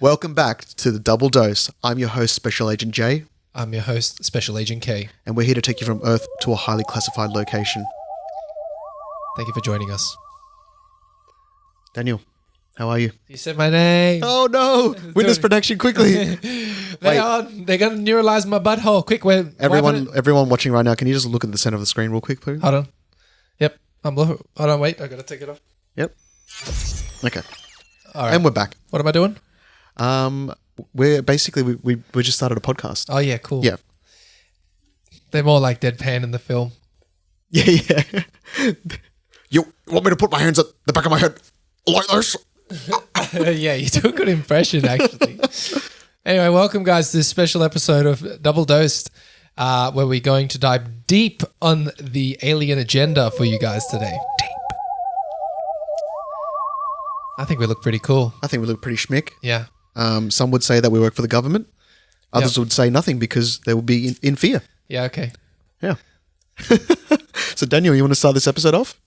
Welcome back to the Double Dose. I'm your host, Special Agent J. I'm your host, Special Agent K. And we're here to take you from Earth to a highly classified location. Thank you for joining us. Daniel, how are you? You said my name. Oh no! Witness protection, quickly! They're going to neuralize my butthole. Quick, Everyone watching right now, can you just look at the center of the screen real quick, please? Hold on. Yep. Hold on, wait. I got to take it off. Yep. Okay. All right. And we're back. What am I doing? We're basically, we just started a podcast. Oh, yeah, cool. Yeah. They're more like deadpan in the film. Yeah. You want me to put my hands at the back of my head like this? Yeah, you do a good impression, actually. Anyway, welcome, guys, to this special episode of Double Dosed, where we're going to dive deep on the alien agenda for you guys today. Deep. I think we look pretty cool. I think we look pretty schmick. Yeah. Some would say that we work for the government. Others would say nothing because they would be in fear. Yeah, okay. Yeah. So, Daniel, you want to start this episode off?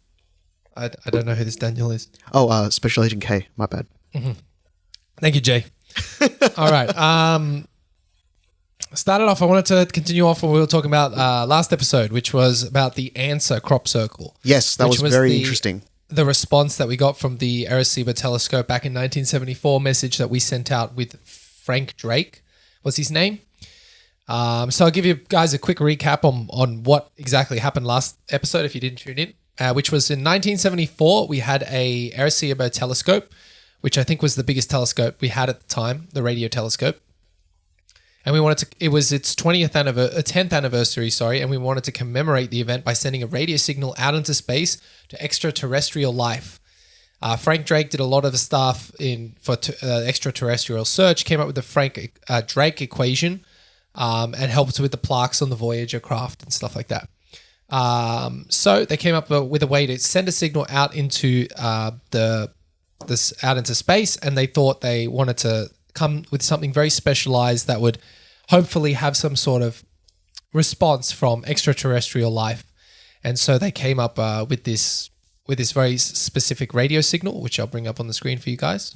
I don't know who this Daniel is. Oh, Special Agent K. My bad. Mm-hmm. Thank you, Jay. All right. Started off, I wanted to continue off what we were talking about last episode, which was about the answer crop circle. Yes, that was very interesting. The response that we got from the Arecibo telescope back in 1974 message that we sent out with Frank Drake was his name. So I'll give you guys a quick recap on what exactly happened last episode if you didn't tune in. Which was in 1974, we had a Arecibo telescope, which I think was the biggest telescope we had at the time, the radio telescope. And we wanted to, it was its 10th anniversary, and we wanted to commemorate the event by sending a radio signal out into space to extraterrestrial life. Frank Drake did a lot of the stuff for extraterrestrial search, came up with the Frank Drake equation, and helped with the plaques on the Voyager craft and stuff like that. So they came up with a way to send a signal out into out into space, and they thought they wanted to come with something very specialized that would hopefully have some sort of response from extraterrestrial life. And so they came up with this very specific radio signal, which I'll bring up on the screen for you guys,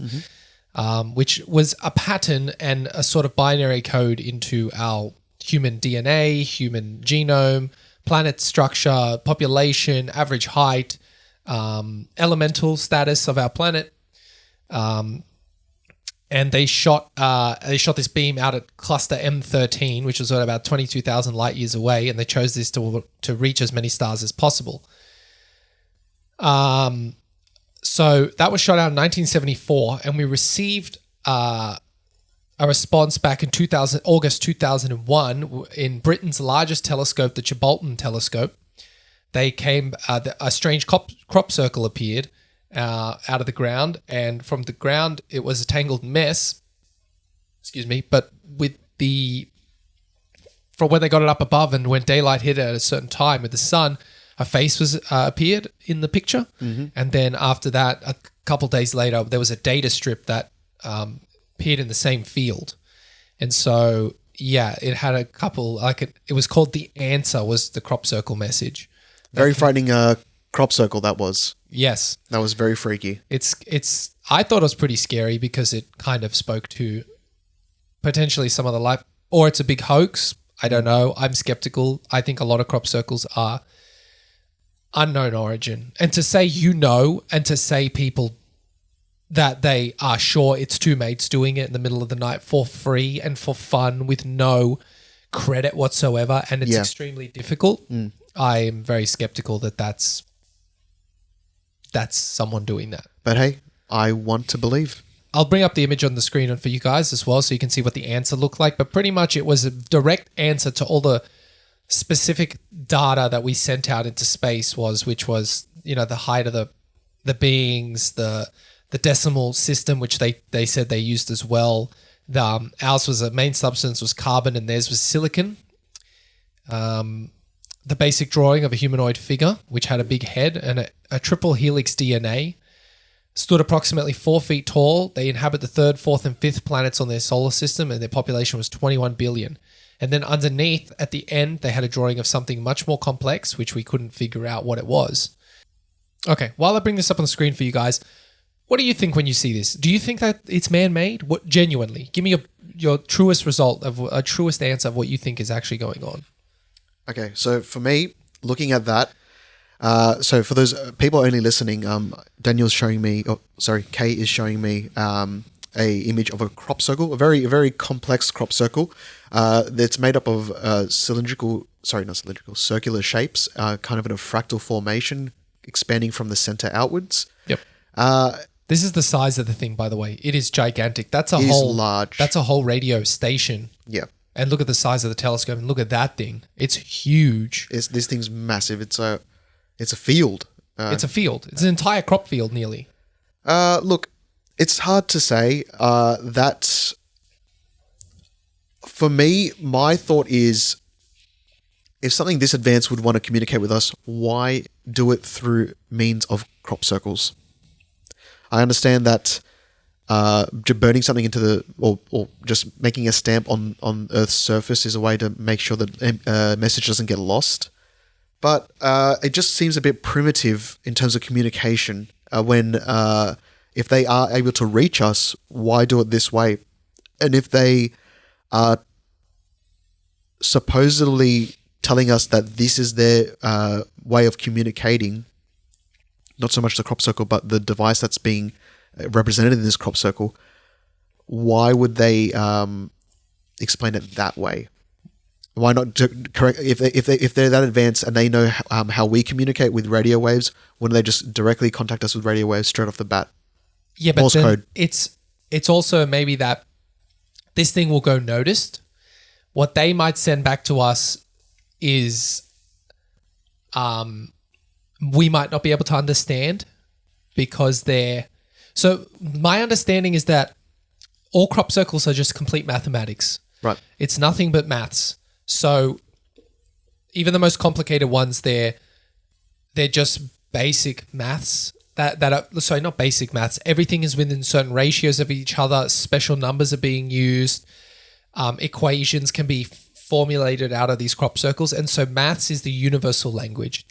which was a pattern and a sort of binary code into our human DNA, human genome, planet structure, population, average height, elemental status of our planet. And they shot this beam out at cluster M13, which was about 22,000 light years away, and they chose this to reach as many stars as possible. So that was shot out in 1974, and we received a response back in August 2001 in Britain's largest telescope, the Gibraltar telescope. They came, a strange crop circle appeared out of the ground, and from the ground it was a tangled mess. But from when they got it up above and when daylight hit it at a certain time with the sun, a face appeared in the picture, and then after that, a couple days later, there was a data strip that appeared in the same field. And so, yeah, it had a couple, it was called the answer, was the crop circle message. Very frightening crop circle that was. Yes. That was very freaky. I thought it was pretty scary because it kind of spoke to potentially some of the life, or it's a big hoax. I don't know. I'm skeptical. I think a lot of crop circles are unknown origin. And to say and to say people that they are sure it's two mates doing it in the middle of the night for free and for fun with no credit whatsoever, and it's extremely difficult. I am very skeptical that that's someone doing that. But hey, I want to believe. I'll bring up the image on the screen for you guys as well so you can see what the answer looked like. But pretty much it was a direct answer to all the specific data that we sent out into space, which was the height of the beings, the decimal system, which they said they used as well. Ours was a main substance was carbon and theirs was silicon. The basic drawing of a humanoid figure, which had a big head and a triple helix DNA, stood approximately 4 feet tall. They inhabit the 3rd, 4th, and 5th planets on their solar system, and their population was 21 billion. And then underneath, at the end, they had a drawing of something much more complex, which we couldn't figure out what it was. Okay, while I bring this up on the screen for you guys, what do you think when you see this? Do you think that it's man-made? What genuinely? Give me your truest result of a truest answer of what you think is actually going on. Okay, so for me, looking at that, so for those people only listening, Daniel's showing me, Kay is showing me a image of a crop circle, a very complex crop circle. That's made up of circular shapes, kind of in a fractal formation, expanding from the center outwards. Yep. This is the size of the thing, by the way. It is gigantic. That's a large. That's a whole radio station. Yeah. And look at the size of the telescope and look at that thing. It's huge. This thing's massive. It's a field. It's a field. It's an entire crop field nearly. Look, it's hard to say. That for me, my thought is, if something this advanced would want to communicate with us, why do it through means of crop circles? I understand that burning something into the or just making a stamp on Earth's surface is a way to make sure that message doesn't get lost. But it just seems a bit primitive in terms of communication. When if they are able to reach us, why do it this way? And if they are supposedly telling us that this is their way of communicating, not so much the crop circle, but the device that's being represented in this crop circle, why would they explain it that way? Why not correct if they're that advanced and they know how we communicate with radio waves? Wouldn't they just directly contact us with radio waves straight off the bat? Yeah, but Morse then code. It's also maybe that this thing will go noticed. What they might send back to us is we might not be able to understand because they're... So my understanding is that all crop circles are just complete mathematics. Right. It's nothing but maths. So even the most complicated ones, they're just basic maths that are... Sorry, not basic maths. Everything is within certain ratios of each other. Special numbers are being used. Equations can be formulated out of these crop circles. And so maths is the universal language.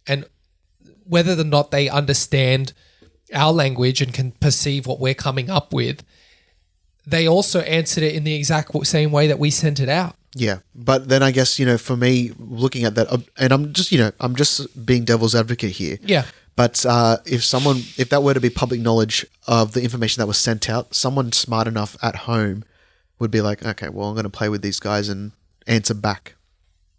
And whether or not they understand our language and can perceive what we're coming up with, they also answered it in the exact same way that we sent it out. Yeah, but then I guess, for me, looking at that, and I'm just being devil's advocate here. Yeah. But if that were to be public knowledge of the information that was sent out, someone smart enough at home would be like, okay, well, I'm going to play with these guys and answer back.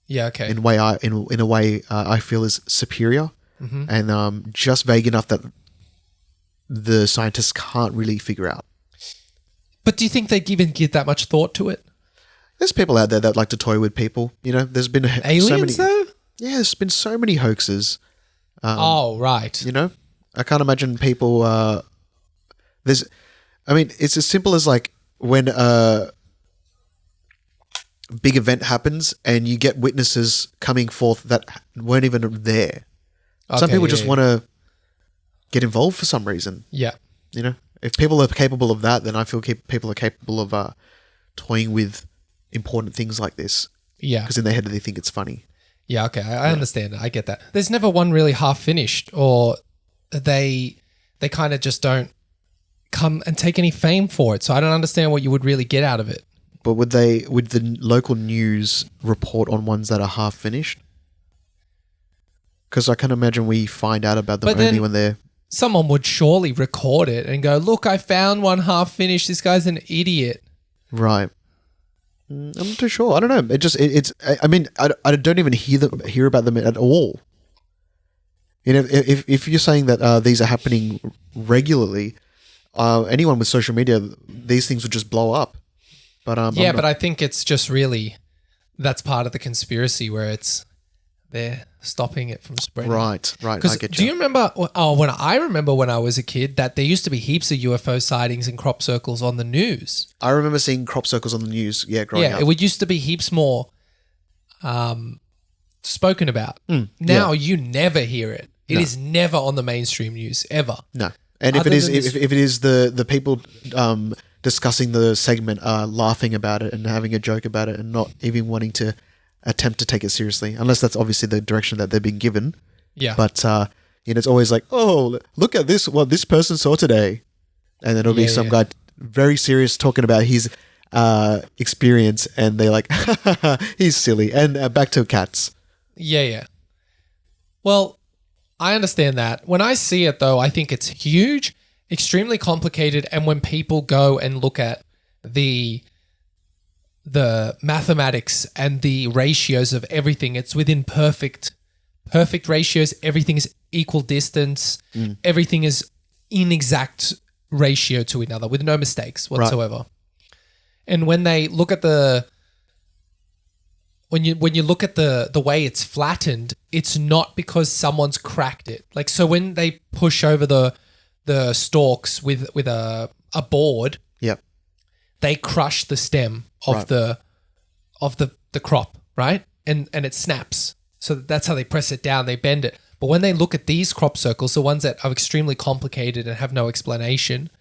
Yeah, okay. In a way I feel is superior, and just vague enough that the scientists can't really figure out. But do you think they even give that much thought to it? There's people out there that like to toy with people. There's been aliens though. Yeah, there's been so many hoaxes. Right. I can't imagine people. It's as simple as like when a big event happens and you get witnesses coming forth that weren't even there. Some people just want to get involved for some reason. Yeah. If people are capable of that, then I feel people are capable of toying with important things like this. Yeah. Because in their head they think it's funny. Yeah, okay. I understand that. I get that. There's never one really half finished, or they kind of just don't come and take any fame for it. So I don't understand what you would really get out of it. But would the local news report on ones that are half finished? Because I can imagine we find out about them only when they're... Someone would surely record it and go, look, I found one half finished. This guy's an idiot. Right. I'm not too sure. I don't know. I don't even hear about them at all. If you're saying that these are happening regularly, anyone with social media, these things would just blow up. But but I think it's just really, that's part of the conspiracy where they're stopping it from spreading. Right. I get you. Do you remember? I remember when I was a kid that there used to be heaps of UFO sightings and crop circles on the news. I remember seeing crop circles on the news. Yeah, growing up. It would used to be heaps more spoken about. Now you never hear it. It is never on the mainstream news ever. No, and if it is the people discussing the segment laughing about it and having a joke about it and not even wanting to attempt to take it seriously, unless that's obviously the direction that they're being given. Yeah. But And it's always like, oh, look at this, what this person saw today. And then it'll be some guy very serious talking about his experience, and they're like, he's silly. And back to cats. Yeah. Well, I understand that. When I see it, though, I think it's huge, extremely complicated, and when people go and look at the mathematics and the ratios of everything, it's within perfect ratios. Everything is equal distance. Everything is in exact ratio to another with no mistakes whatsoever. Right. And when they look at when you look at the way it's flattened, it's not because someone's cracked it. Like, so when they push over the stalks with a board, yep, they crush the stem of the crop, right? And it snaps. So that's how they press it down, they bend it. But when they look at these crop circles, the ones that are extremely complicated and have no explanation,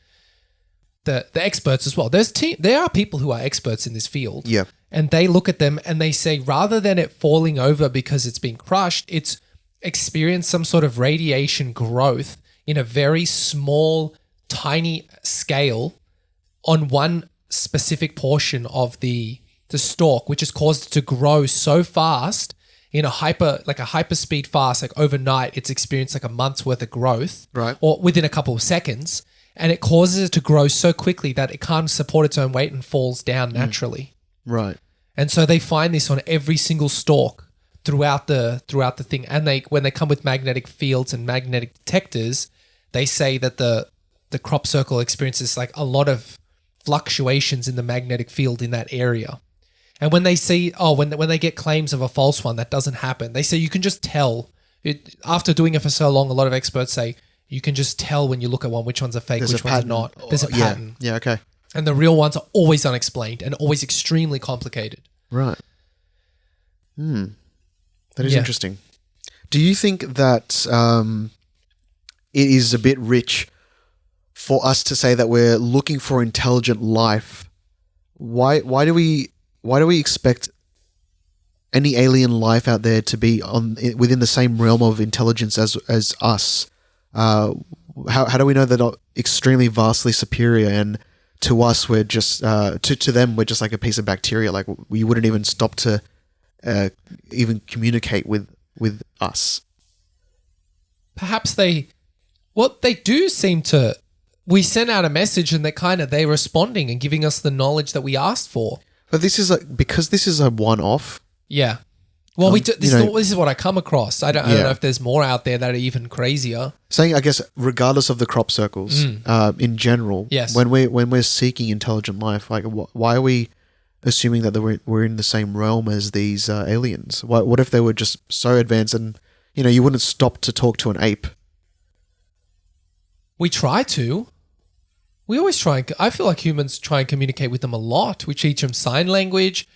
the experts as well. There are people who are experts in this field. Yeah. And they look at them and they say, rather than it falling over because it's been crushed, it's experienced some sort of radiation growth in a very small, tiny scale on one specific portion of the stalk, which has caused it to grow so fast in a hyperspeed fast, like overnight, it's experienced like a month's worth of growth, right, or within a couple of seconds, and it causes it to grow so quickly that it can't support its own weight and falls down naturally. Right. And so they find this on every single stalk throughout the thing. And when they come with magnetic fields and magnetic detectors, they say that the crop circle experiences like a lot of fluctuations in the magnetic field in that area. And when they see, when they get claims of a false one, that doesn't happen. They say you can just tell. After doing it for so long, a lot of experts say you can just tell when you look at one which ones are fake, which ones are not. There's a pattern. Yeah, okay. And the real ones are always unexplained and always extremely complicated. Right. That is interesting. Do you think that it is a bit rich for us to say that we're looking for intelligent life? Why do we expect any alien life out there to be within the same realm of intelligence as us? How do we know they're not extremely vastly superior, and to us we're just to them we're just like a piece of bacteria? Like, we wouldn't even stop to even communicate with us. Perhaps they do seem to. We send out a message and they're responding and giving us the knowledge that we asked for. But this is because this is a one-off. Yeah. Well, this is what I come across. I don't know if there's more out there that are even crazier. Saying, I guess, regardless of the crop circles, in general, yes, when we're seeking intelligent life, like, why are we assuming that we're in the same realm as these aliens? What if they were just so advanced and you wouldn't stop to talk to an ape? We try to. We always try. I feel like humans try and communicate with them a lot. We teach them sign language.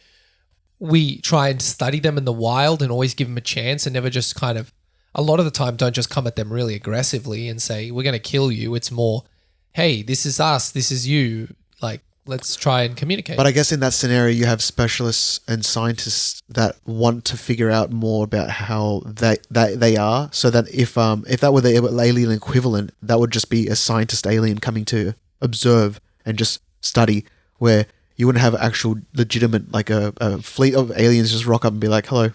We try and study them in the wild and always give them a chance, and never just kind of, a lot of the time, don't just come at them really aggressively and say, we're going to kill you. It's more, hey, this is us, this is you. Like, let's try and communicate. But I guess in that scenario, you have specialists and scientists that want to figure out more about how they are, so that if that were the alien equivalent, that would just be a scientist alien coming to observe and just study, where you wouldn't have actual legitimate, like a fleet of aliens just rock up and be like, hello,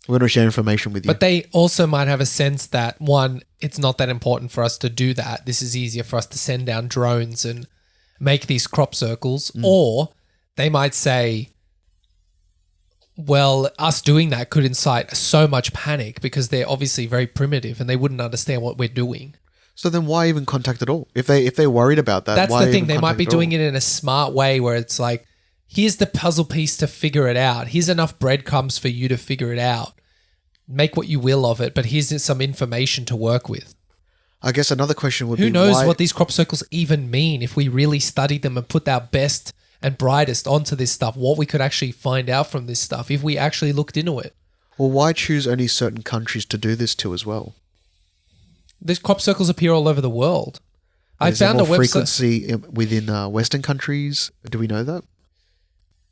we're going to share information with you. But they also might have a sense that, one, it's not that important for us to do that. This is easier for us to send down drones and make these crop circles. Or they might say, well, us doing that could incite so much panic because they're obviously very primitive and they wouldn't understand what we're doing. So then why even contact at all? If they're worried about that, that's why the thing. even They might be contact doing it in a smart way where it's like, here's the puzzle piece to figure it out. Here's enough breadcrumbs for you to figure it out. Make what you will of it, but here's some information to work with. I guess another question would be, who knows what these crop circles even mean if we really studied them and put our best and brightest onto this stuff, what we could actually find out from this stuff if we actually looked into it. Well, why choose only certain countries to do this to as well? These crop circles appear all over the world. I found a website. Frequency within Western countries? Do we know that?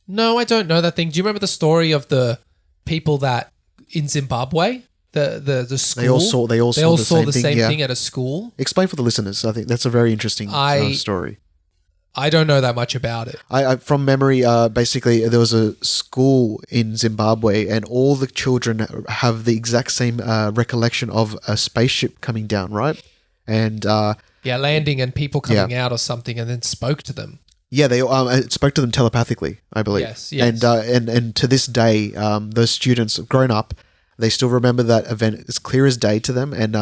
No, I don't know that thing. Do you remember the story of the people that in Zimbabwe the school. They all saw the same thing at a school. Explain for the listeners. I think that's a very interesting story. I don't know that much about it. I from memory, basically there was a school in Zimbabwe, and all the children have the exact same recollection of a spaceship coming down, right? And landing and people coming out or something, and then spoke to them. Yeah, they spoke to them telepathically, I believe. Yes. And to this day, those students have grown up. They still remember that event as clear as day to them, and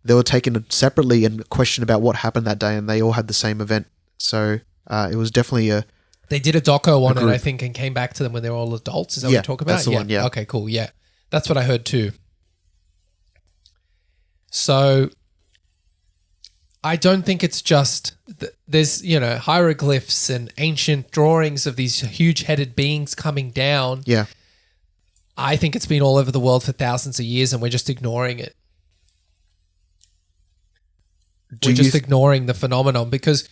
they were taken separately and questioned about what happened that day, and they all had the same event. So it was definitely a... They did a doco on it, I think, and came back to them when they were all adults. Is that what you're talking about? That's the one, yeah. Okay, cool, yeah. That's what I heard too. So I don't think it's just... There's, hieroglyphs and ancient drawings of these huge-headed beings coming down. Yeah. I think it's been all over the world for thousands of years, and we're just ignoring it. We're just ignoring the phenomenon, because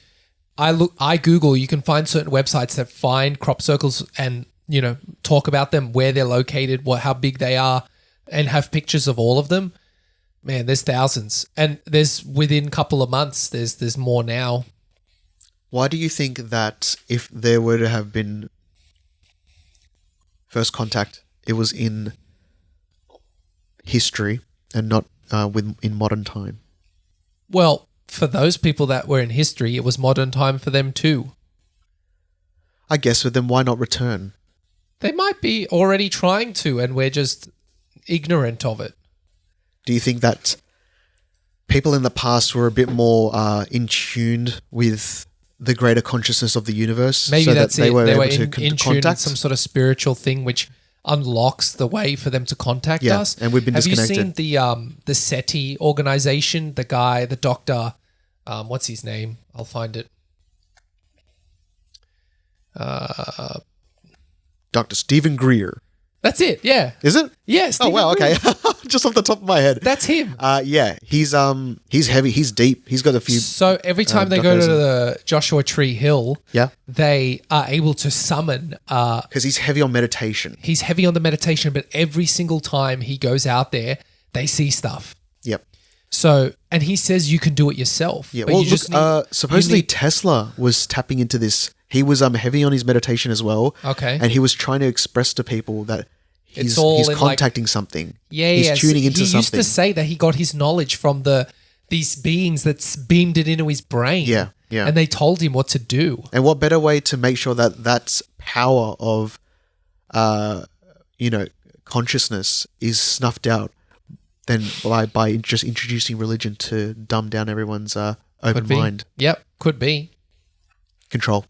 I Google, you can find certain websites that find crop circles and, talk about them, where they're located, how big they are, and have pictures of all of them. Man, there's thousands. And there's within a couple of months, there's more now. Why do you think that if there were to have been first contact, it was in history and not in modern time? Well, for those people that were in history, it was modern time for them too. I guess, but then why not return? They might be already trying to, and we're just ignorant of it. Do you think that people in the past were a bit more in tune with the greater consciousness of the universe? Maybe so that's that they it. were They able were to in tune with contact some sort of spiritual thing which unlocks the way for them to contact us. And we've been disconnected. Have you seen the SETI organization? The guy, the doctor, what's his name? I'll find it. Dr. Stephen Greer. That's it. Yeah. Is it? Yes. Oh wow. Okay. Just off the top of my head. That's him. He's heavy. He's deep. He's got a few. So every time they go to the Joshua Tree Hill, they are able to summon. Because he's heavy on meditation. He's heavy on the meditation, but every single time he goes out there, they see stuff. Yep. So, and he says you can do it yourself. Yeah. But Well, supposedly Tesla was tapping into this. He was heavy on his meditation as well. Okay. And he was trying to express to people that he's contacting something. Yeah, he's tuning into something. He used to say that he got his knowledge from these beings that's beamed it into his brain. Yeah, yeah. And they told him what to do. And what better way to make sure that that's power of, consciousness is snuffed out than by just introducing religion to dumb down everyone's open mind. Yep, could be. Control.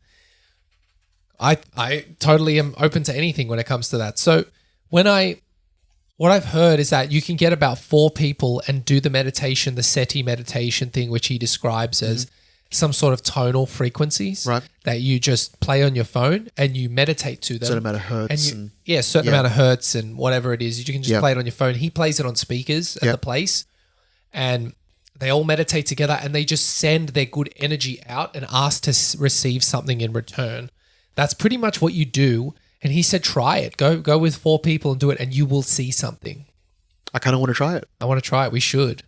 I totally am open to anything when it comes to that. So what I've heard is that you can get about 4 people and do the meditation, the SETI meditation thing, which he describes as some sort of tonal frequencies that you just play on your phone and you meditate to them. Certain amount of hertz. Certain amount of hertz and whatever it is. You can just play it on your phone. He plays it on speakers at the place, and they all meditate together and they just send their good energy out and ask to receive something in return. That's pretty much what you do. And he said, try it. Go with 4 people and do it, and you will see something. I kind of want to try it. I want to try it. We should.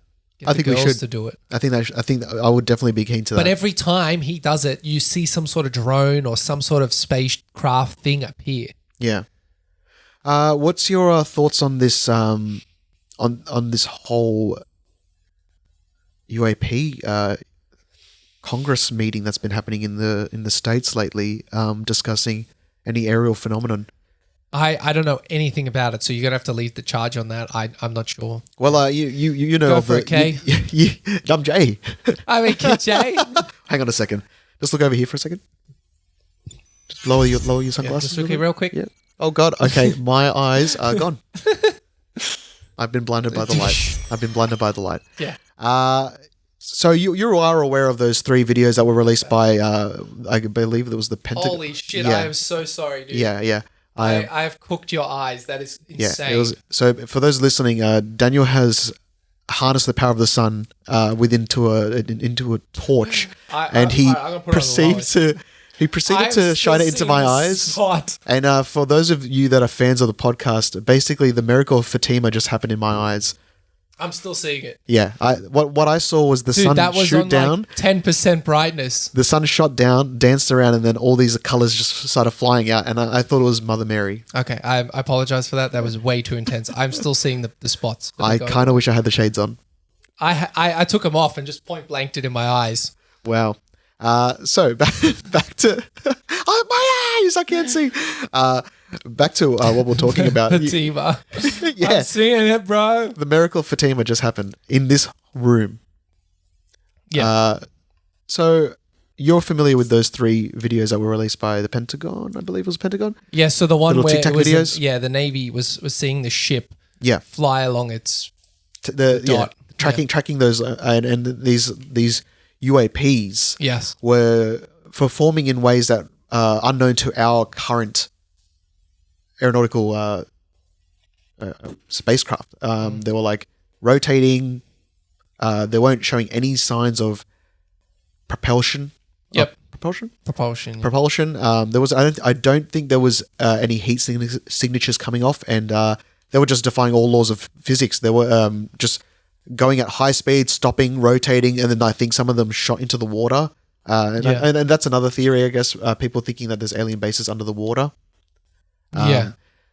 I think we should to do it. I think that I would definitely be keen to that. But every time he does it, you see some sort of drone or some sort of spacecraft thing appear. Yeah. What's your thoughts on this? On this whole UAP Congress meeting that's been happening in the States lately, discussing any aerial phenomenon. I don't know anything about it, so you're gonna have to lead the charge on that. I'm not sure. Well, you know, go for it, Kay. I'm Jay. I mean, Jay. Hang on a second. Just look over here for a second. Just lower your sunglasses. Just look here real quick. Yeah. Oh God. Okay, my eyes are gone. I've been blinded by the light. Yeah. So you are aware of those 3 videos that were released by I believe it was the Pentagon. Holy shit! I am so sorry, dude. Yeah. I have cooked your eyes. That is insane. Yeah, so for those listening, Daniel has harnessed the power of the sun into a torch, and he proceeded to shine it into my eyes. Hot. And for those of you that are fans of the podcast, basically the miracle of Fatima just happened in my eyes. I'm still seeing it. Yeah, what I saw was the Dude, sun that was shoot on down. like 10% brightness. The sun shot down, danced around, and then all these colors just started flying out. And I thought it was Mother Mary. Okay, I apologize for that. That was way too intense. I'm still seeing the spots. I kind of wish I had the shades on. I took them off and just point blanked it in my eyes. Wow. So back to oh, my eyes, I can't see. Back to what we're talking about. Fatima. Yeah, I'm seeing it, bro. the miracle of Fatima just happened in this room. Yeah. So you're familiar with those 3 videos that were released by the Pentagon? I believe it was Pentagon. Yeah, so the one Little where Tic Tac it was videos? the Navy was seeing the ship Yeah, fly along its dot. Tracking those and these UAPs. yes. Were performing in ways that are unknown to our current aeronautical spacecraft. They were like rotating. They weren't showing any signs of propulsion. Yep. Propulsion. Propulsion. There was. I don't think there was any heat signatures coming off, and they were just defying all laws of physics. They were just going at high speed, stopping, rotating, and then I think some of them shot into the water. And that's another theory, I guess. People thinking that there's alien bases under the water. Yeah.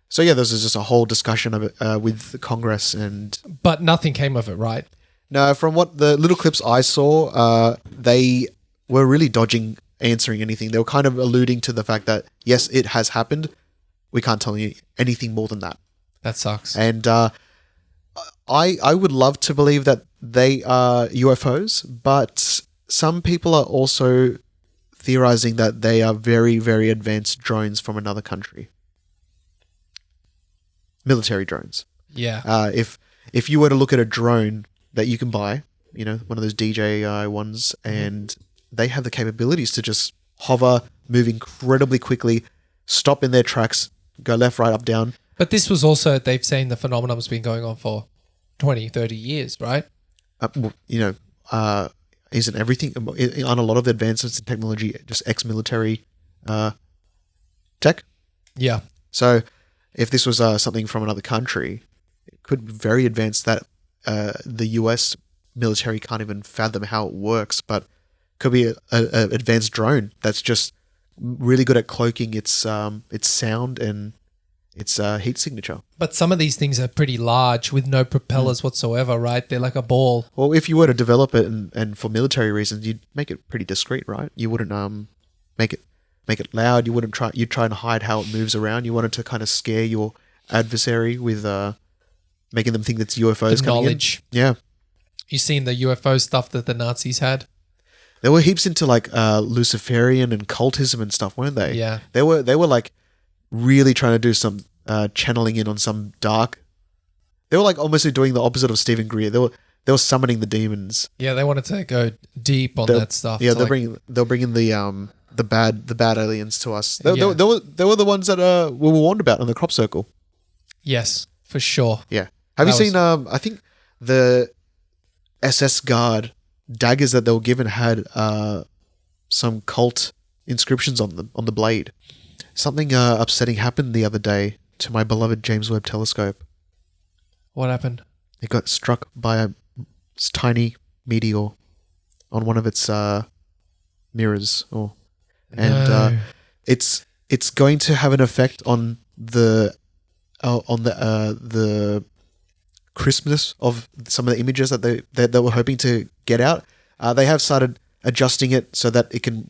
So yeah, this is just a whole discussion of it with Congress, and But nothing came of it, right? no, from what the little clips I saw, they were really dodging answering anything. They were kind of alluding to the fact that yes, it has happened. We can't tell you anything more than that. That sucks. And I would love to believe that they are UFOs, but some people are also theorizing that they are very, very advanced drones from another country. Military drones. Yeah. If you were to look at a drone that you can buy, you know, one of those DJI ones, and they have the capabilities to just hover, move incredibly quickly, stop in their tracks, go left, right, up, down. But this was also, they've seen the phenomenon's been going on for 20, 30 years, right? Isn't everything on a lot of the advancements in technology just ex-military tech? Yeah. So if this was something from another country, it could be very advanced that the US military can't even fathom how it works, but could be an advanced drone that's just really good at cloaking its sound and its heat signature. But some of these things are pretty large with no propellers whatsoever, right? They're like a ball. Well, if you were to develop it and for military reasons, you'd make it pretty discreet, right? You wouldn't make it loud. You'd try and hide how it moves around. You wanted to kind of scare your adversary with making them think it's UFOs The coming knowledge. in. Yeah. You seen the UFO stuff that the Nazis had? There were heaps into like Luciferian and cultism and stuff, weren't they? Yeah. They were like really trying to do some channeling in on some dark. They were like almost doing the opposite of Stephen Greer. They were summoning the demons. Yeah, they wanted to go deep on that stuff. Yeah, to they'll bring in the bad aliens to us. They were the ones that we were warned about in the crop circle. Yes, for sure. Yeah. Have you seen? I think the SS guard daggers that they were given had some cult inscriptions on them on the blade. Something upsetting happened the other day to my beloved James Webb Telescope. What happened? It got struck by a tiny meteor on one of its mirrors, and it's going to have an effect on the crispness of some of the images that they were hoping to get out. They have started adjusting it so that it can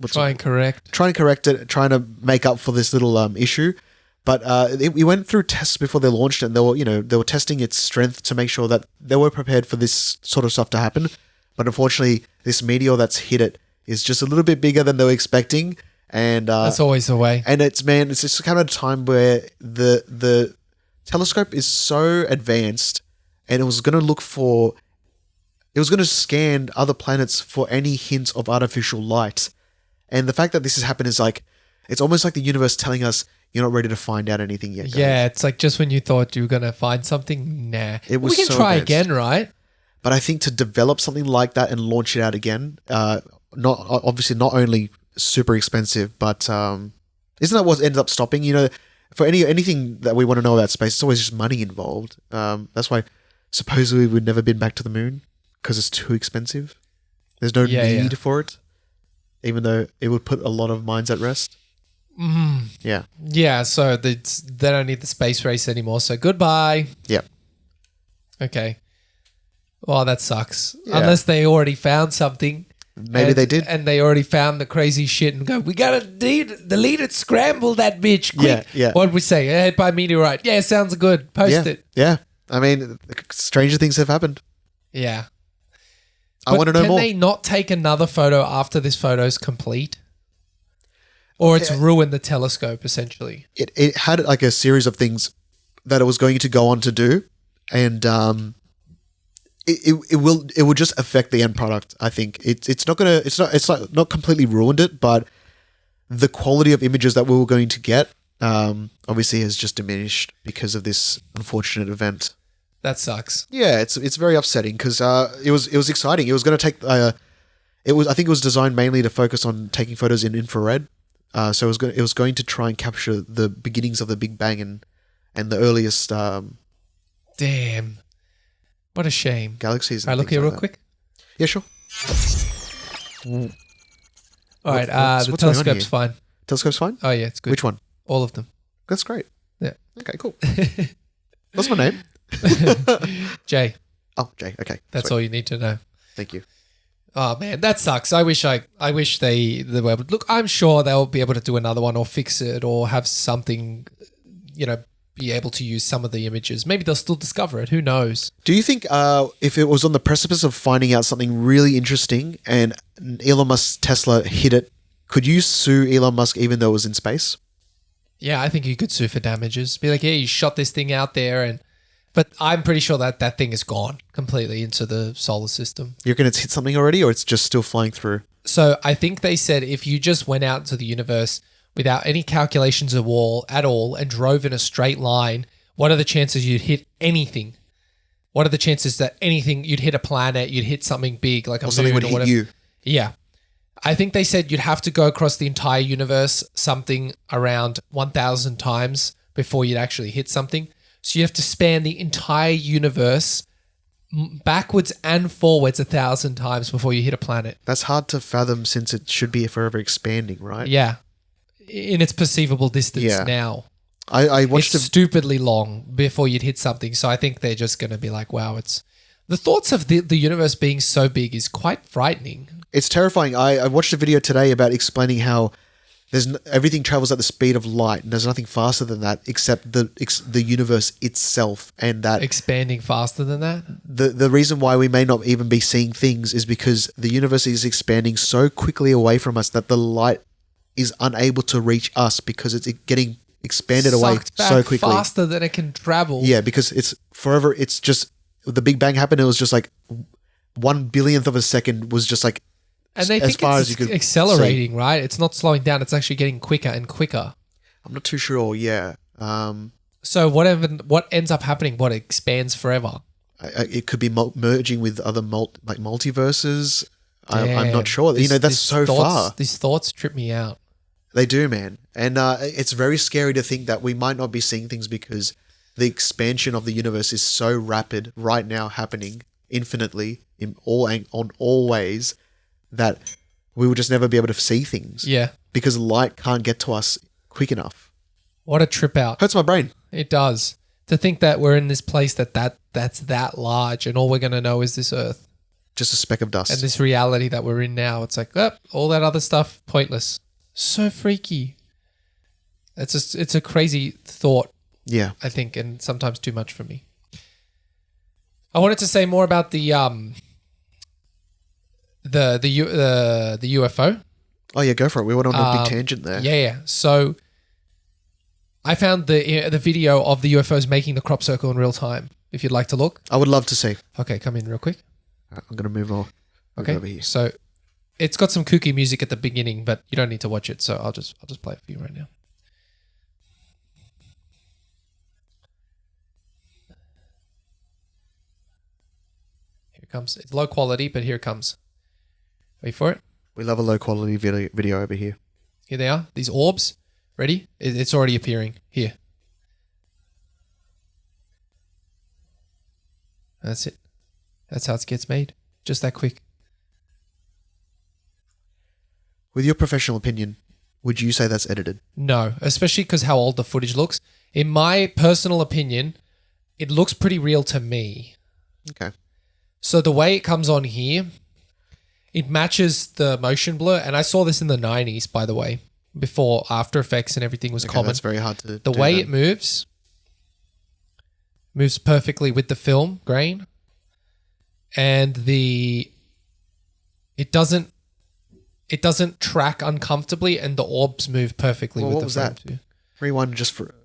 Try and correct it, trying to make up for this little issue. But we went through tests before they launched it, and they were testing its strength to make sure that they were prepared for this sort of stuff to happen. But unfortunately, this meteor that's hit it is just a little bit bigger than they were expecting, and that's always the way. And it's just kind of a time where the telescope is so advanced, and it was going to scan other planets for any hints of artificial light. And the fact that this has happened is like, it's almost like the universe telling us, you're not ready to find out anything yet, guys. Yeah, it's like just when you thought you were going to find something, nah. We can try again, right? But I think to develop something like that and launch it out again, not only super expensive, but isn't that what ended up stopping? for anything that we want to know about space, it's always just money involved. That's why supposedly we've never been back to the moon because it's too expensive. There's no need for it, even though it would put a lot of minds at rest. Mm. Yeah. Yeah, so they don't need the space race anymore, so goodbye. Yeah. Okay. Well, that sucks. Yeah. Unless they already found something. Maybe they did. And they already found the crazy shit and go, we gotta delete it, scramble that bitch, quick. Yeah. What did we say? Hit by meteorite. Yeah, sounds good. Post it. Yeah. I mean, stranger things have happened. Yeah. I want to know more. Can they not take another photo after this photo's complete? Or it's ruined the telescope, essentially. It had like a series of things that it was going to go on to do, and it will just affect the end product. I think it's not completely ruined it, but the quality of images that we were going to get obviously has just diminished because of this unfortunate event. That sucks. Yeah, it's very upsetting because it was exciting. It was going to take I think it was designed mainly to focus on taking photos in infrared. So it was going to try and capture the beginnings of the Big Bang and the earliest Damn. What a shame. galaxies. All right, look here real quick. Yeah, sure. All right, the what's going on telescope's here? fine. Telescope's fine? Oh, yeah, it's good. Which one? All of them. That's great. Yeah. Okay, cool. What's my name? Jay, Oh, Jay. Okay. that's sweet. all you need to know. Thank you. Oh man, that sucks. I wish they were able. Look, I'm sure they'll be able to do another one or fix it or have something, be able to use some of the images. Maybe they'll still discover it. Who knows? Do you think if it was on the precipice of finding out something really interesting and Elon Musk's Tesla hit it, could you sue Elon Musk even though it was in space? Yeah, I think you could sue for damages. Be like, yeah, you shot this thing out there, but I'm pretty sure that thing is gone completely into the solar system. You reckon it's hit something already, or it's just still flying through? So I think they said if you just went out into the universe without any calculations at all and drove in a straight line, what are the chances you'd hit anything? What are the chances that you'd hit a planet, you'd hit something big like a moon something would or hit whatever? you. Yeah. I think they said you'd have to go across the entire universe something around 1,000 times before you'd actually hit something. So you have to span the entire universe backwards and forwards 1,000 times before you hit a planet. That's hard to fathom since it should be forever expanding, right? Yeah. In its perceivable distance Yeah. now. I watched It's stupidly long before you'd hit something. So I think they're just going to be like, wow, the thoughts of the universe being so big is quite frightening. It's terrifying. I watched a video today about explaining how everything travels at the speed of light, and there's nothing faster than that except the universe itself, and that Expanding faster than that? the reason why we may not even be seeing things is because the universe is expanding so quickly away from us that the light is unable to reach us because it's getting expanded away Sucked back so quickly. faster than it can travel. Yeah, because it's forever. It's just the Big Bang happened. It was just like 1/1000th of a second was just like And they as think far it's as you could accelerating, right? It's not slowing down. It's actually getting quicker and quicker. I'm not too sure. Yeah, So what ends up happening? What expands forever? it could be merging with other multiverses. I'm Damn. not sure. That's so far. These thoughts trip me out. They do, man. And it's very scary to think that we might not be seeing things because the expansion of the universe is so rapid right now, happening infinitely on all ways, that we will just never be able to see things. Yeah. Because light can't get to us quick enough. What a trip out. Hurts my brain. It does. To think that we're in this place that's that large and all we're going to know is this Earth. Just a speck of dust. And this reality that we're in now. It's like, all that other stuff, pointless. So freaky. It's a crazy thought, Yeah. I think, and sometimes too much for me. I wanted to say more about the UFO. Oh yeah, go for it. We went on a big tangent there. Yeah. So I found the video of the UFOs making the crop circle in real time. If you'd like to look. I would love to see. Okay, come in real quick. I'm going to move on. Okay. Over here. So it's got some kooky music at the beginning, but you don't need to watch it. So I'll just play it for you right now. Here it comes. It's low quality, but here it comes. Wait for it. We love a low quality video over here. Here they are. These orbs. Ready? It's already appearing here. That's it. That's how it gets made. Just that quick. With your professional opinion, would you say that's edited? No, especially because how old the footage looks. In my personal opinion, it looks pretty real to me. Okay. So the way it comes on here, it matches the motion blur. And I saw this in the 90s, by the way, before After Effects and everything was common. That's very hard to The do way then. it moves perfectly with the film grain. And it doesn't track uncomfortably, and the orbs move perfectly with what the was frame that? too. Rewind just for...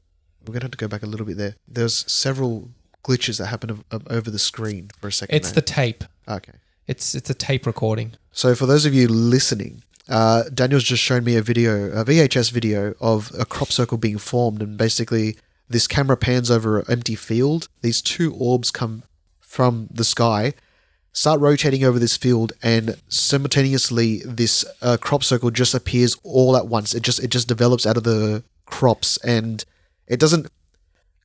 We're going to have to go back a little bit there. There's several glitches that happen over the screen for a second. It's the tape. Okay. It's a tape recording. So for those of you listening, Daniel's just shown me a VHS video of a crop circle being formed, and basically this camera pans over an empty field. These two orbs come from the sky, start rotating over this field, and simultaneously this crop circle just appears all at once. It just develops out of the crops, and it doesn't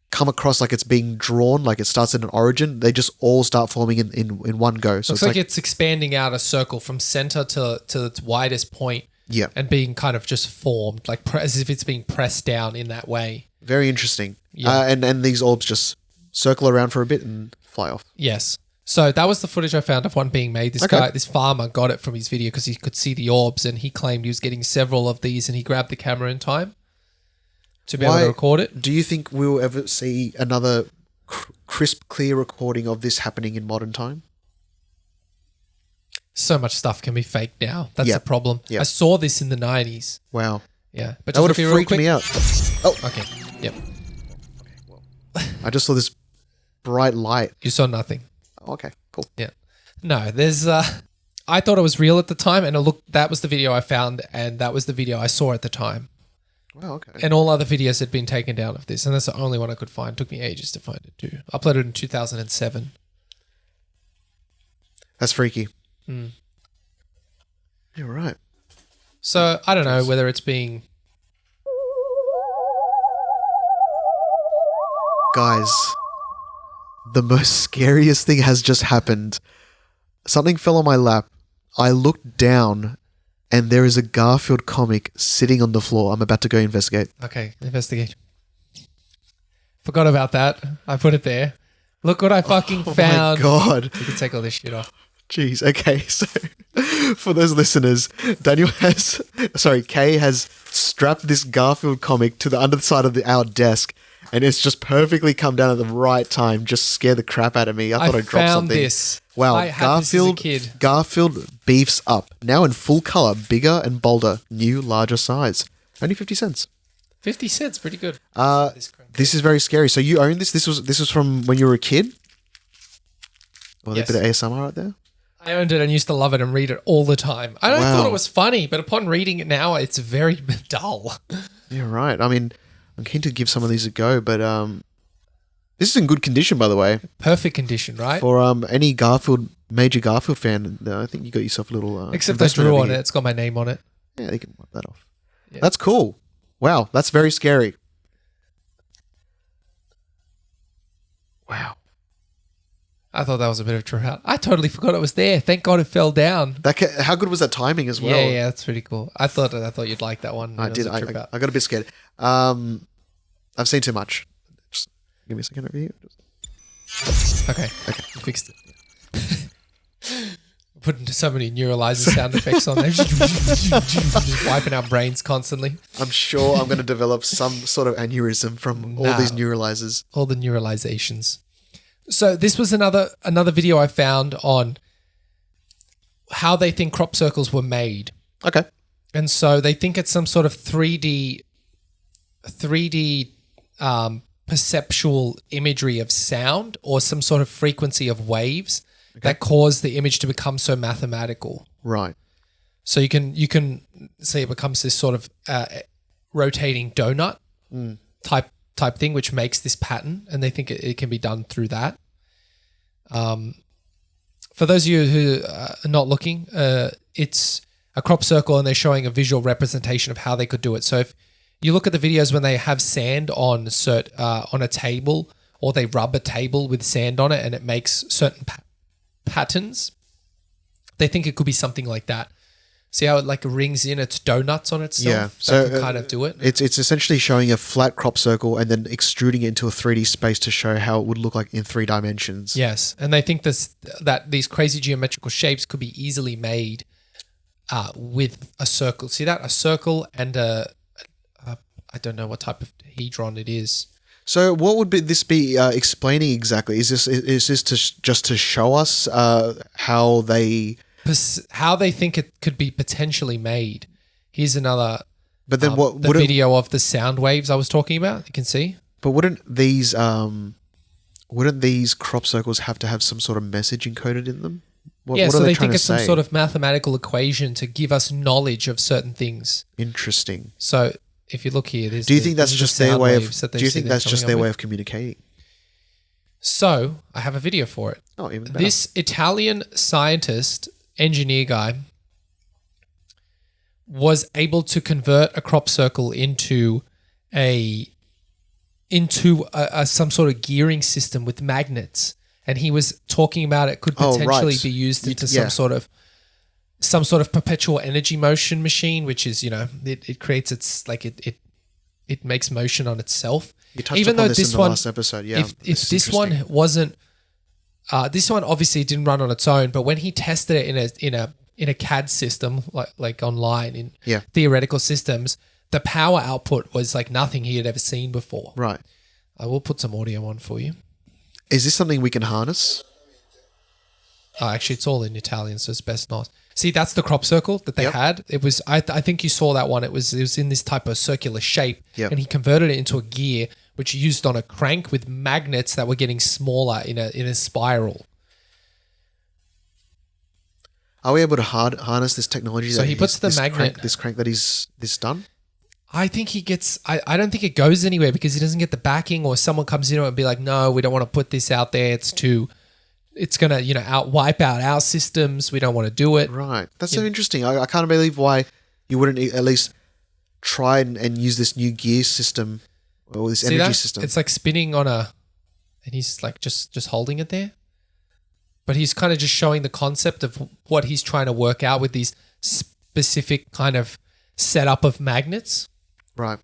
come across like it's being drawn, like it starts at an origin. They just all start forming in one go. So Looks like it's expanding out a circle from center to its widest point. Yeah. And being kind of just formed, like as if it's being pressed down in that way. Very interesting. Yeah. And these orbs just circle around for a bit and fly off. Yes. So that was the footage I found of one being made. This farmer got it from his video because he could see the orbs, and he claimed he was getting several of these, and he grabbed the camera in time to be able to record it. Do you think we'll ever see another crisp, clear recording of this happening in modern time? So much stuff can be faked now. That's Yeah. the problem. Yeah. I saw this in the 90s. Wow. Yeah. But That would just have real freaked quick. me out. Oh, Okay. Yep. I just saw this bright light. You saw nothing. Oh, okay, cool. Yeah. No, there's I thought it was real at the time, and that was the video I found, and that was the video I saw at the time. Wow, okay. And all other videos had been taken down of this, and that's the only one I could find. Took me ages to find it too. I uploaded it in 2007. That's freaky. You're right. So I don't know whether it's being... Guys, the most scariest thing has just happened. Something fell on my lap. I looked down, and there is a Garfield comic sitting on the floor. I'm about to go investigate. Okay, investigate. Forgot about that. I put it there. Look what I fucking found. Oh my God. You can take all this shit off. Jeez. Okay, so for those listeners, Kay has strapped this Garfield comic to the underside of our desk, and it's just perfectly come down at the right time. Just scare the crap out of me. I thought I dropped found something. this. Wow, I had this as a Garfield. kid. Garfield beefs up now in full color, bigger and bolder, new, larger size. Only 50 cents. 50 cents, pretty good. This is very scary. So you own this? This was from when you were a kid? Well, Yes. a bit of ASMR right there. I owned it and used to love it and read it all the time. I don't Wow. thought it was funny, but upon reading it now, it's very dull. You're right. I mean, I'm keen to give some of these a go, but this is in good condition, by the way. Perfect condition, right? For any major Garfield fan, I think you got yourself a little. Except I investment drew over on here. it. It's got my name on it. Yeah, they can wipe that off. Yeah. That's cool. Wow, that's very scary. Wow. I thought that was a bit of a trip out. I totally forgot it was there. Thank God it fell down. How good was that timing as well? Yeah, that's pretty cool. I thought you'd like that one. I It was did. a trip out. I got a bit scared. I've seen too much. Just give me a second over here. Okay. You fixed it. Putting so many neuralizer sound effects on there. Just wiping our brains constantly. I'm sure I'm going to develop some sort of aneurysm from all these neuralizers. All the neuralizations. So this was another video I found on how they think crop circles were made. Okay. And so they think it's some sort of 3D perceptual imagery of sound, or some sort of frequency of waves that cause the image to become so mathematical. Right. So you can see it becomes this sort of rotating donut type thing, which makes this pattern, and they think it can be done through that. For those of you who are not looking, it's a crop circle, and they're showing a visual representation of how they could do it. So You look at the videos when they have sand on on a table, or they rub a table with sand on it and it makes certain patterns. They think it could be something like that. See how it like rings in its donuts on itself? Yeah, so can kind of do it. It's essentially showing a flat crop circle and then extruding it into a 3D space to show how it would look like in 3 dimensions. Yes, and they think that these crazy geometrical shapes could be easily made with a circle. See that? A circle and I don't know what type of hedron it is. So what would this be explaining exactly? Is this just to show us how they think it could be potentially made? Here's another. But then the video of the sound waves I was talking about. You can see. But wouldn't these crop circles have to have some sort of message encoded in them? So they think it's some sort of mathematical equation to give us knowledge of certain things. Interesting. So if you look here, do you think that's just their way of? Do you think that's just their way of communicating? So I have a video for it. Oh, even better. This Italian scientist, engineer guy, was able to convert a crop circle into some sort of gearing system with magnets, and he was talking about it could potentially be used into some sort of perpetual energy motion machine, which is, it creates it makes motion on itself. You touched upon this in the last episode, yeah. If this one wasn't, this one obviously didn't run on its own, but when he tested it in a CAD system, like online in theoretical systems, the power output was like nothing he had ever seen before. Right. I will put some audio on for you. Is this something we can harness? Oh, actually, it's all in Italian, so it's best not. See, that's the crop circle that they had. It was, I think you saw that one. It was in this type of circular shape, and he converted it into a gear, which used on a crank with magnets that were getting smaller in a spiral. Are we able to harness this technology? So he puts the magnet. This crank that he's done. I think he gets. I don't think it goes anywhere because he doesn't get the backing, or someone comes in and be like, "No, we don't want to put this out there. It's gonna wipe out our systems. We don't want to do it." Right. That's so interesting. I can't believe why you wouldn't at least try and use this new gear system or this energy system. It's like spinning on and he's like just holding it there. But he's kind of just showing the concept of what he's trying to work out with these specific kind of setup of magnets. Right.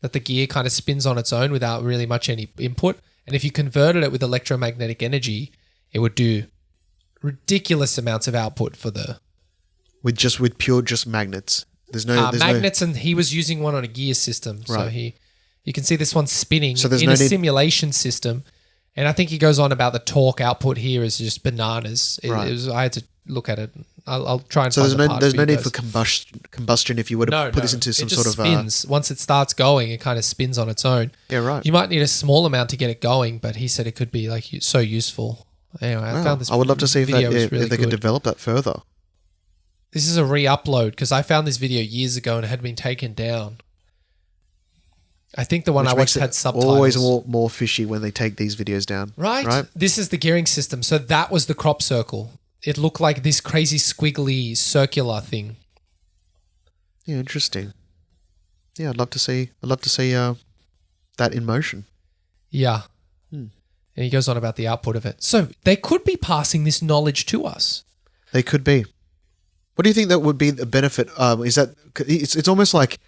That the gear kind of spins on its own without really much any input. And if you converted it with electromagnetic energy, it would do ridiculous amounts of output for with pure magnets. There's magnets, and he was using one on a gear system. Right. So you can see this one spinning in a simulation system. And I think he goes on about the torque output here is just bananas. I had to look at it. I'll try and find the part. There's no need for combustion if you were to put this into some sort of spins. Once it starts going, it kind of spins on its own. Yeah, right. You might need a small amount to get it going, but he said it could be like so useful. Anyway, I found this. I would love to see if they could develop that further. This is a re-upload because I found this video years ago and it had been taken down. I think the one I watched had subtitles. Always more fishy when they take these videos down. Right? This is the gearing system. So that was the crop circle. It looked like this crazy squiggly circular thing. Yeah, interesting. Yeah, I'd love to see that in motion. Yeah. And he goes on about the output of it. So they could be passing this knowledge to us. They could be. What do you think that would be the benefit? Is that it's almost like,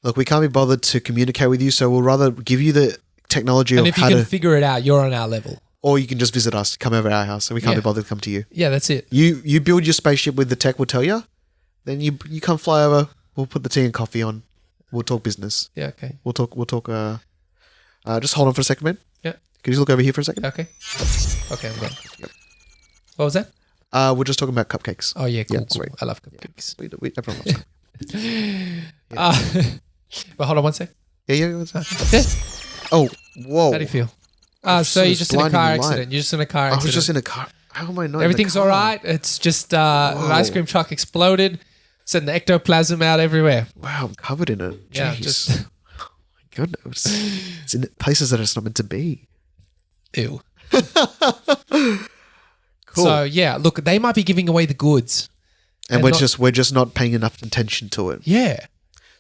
look, we can't be bothered to communicate with you, so we'll rather give you the technology of how to... And if you can figure it out, you're on our level. Or you can just visit us, come over to our house, so we can't be bothered to come to you. Yeah, that's it. You build your spaceship with the tech we'll tell you, then you come fly over, we'll put the tea and coffee on, we'll talk business. Yeah, okay. We'll talk, just hold on for a second, man. Yeah. Can you just look over here for a second? Okay. Okay, I'm gone. Yep. What was that? We're just talking about cupcakes. Oh, yeah, cool. Sweet. I love cupcakes. We everyone loves cupcakes. But hold on one sec. Yeah. Yeah. Oh, whoa. How do you feel? So you're just in a car accident. You're just in a car accident. I was just in a car. How am I not? Everything's all right. It's just an ice cream truck exploded, sending the ectoplasm out everywhere. Wow, I'm covered in it. Jeez. Yeah, just... Oh my goodness. It's in places that it's not meant to be. Ew. Cool. So yeah, look, they might be giving away the goods. And we're just not paying enough attention to it. Yeah.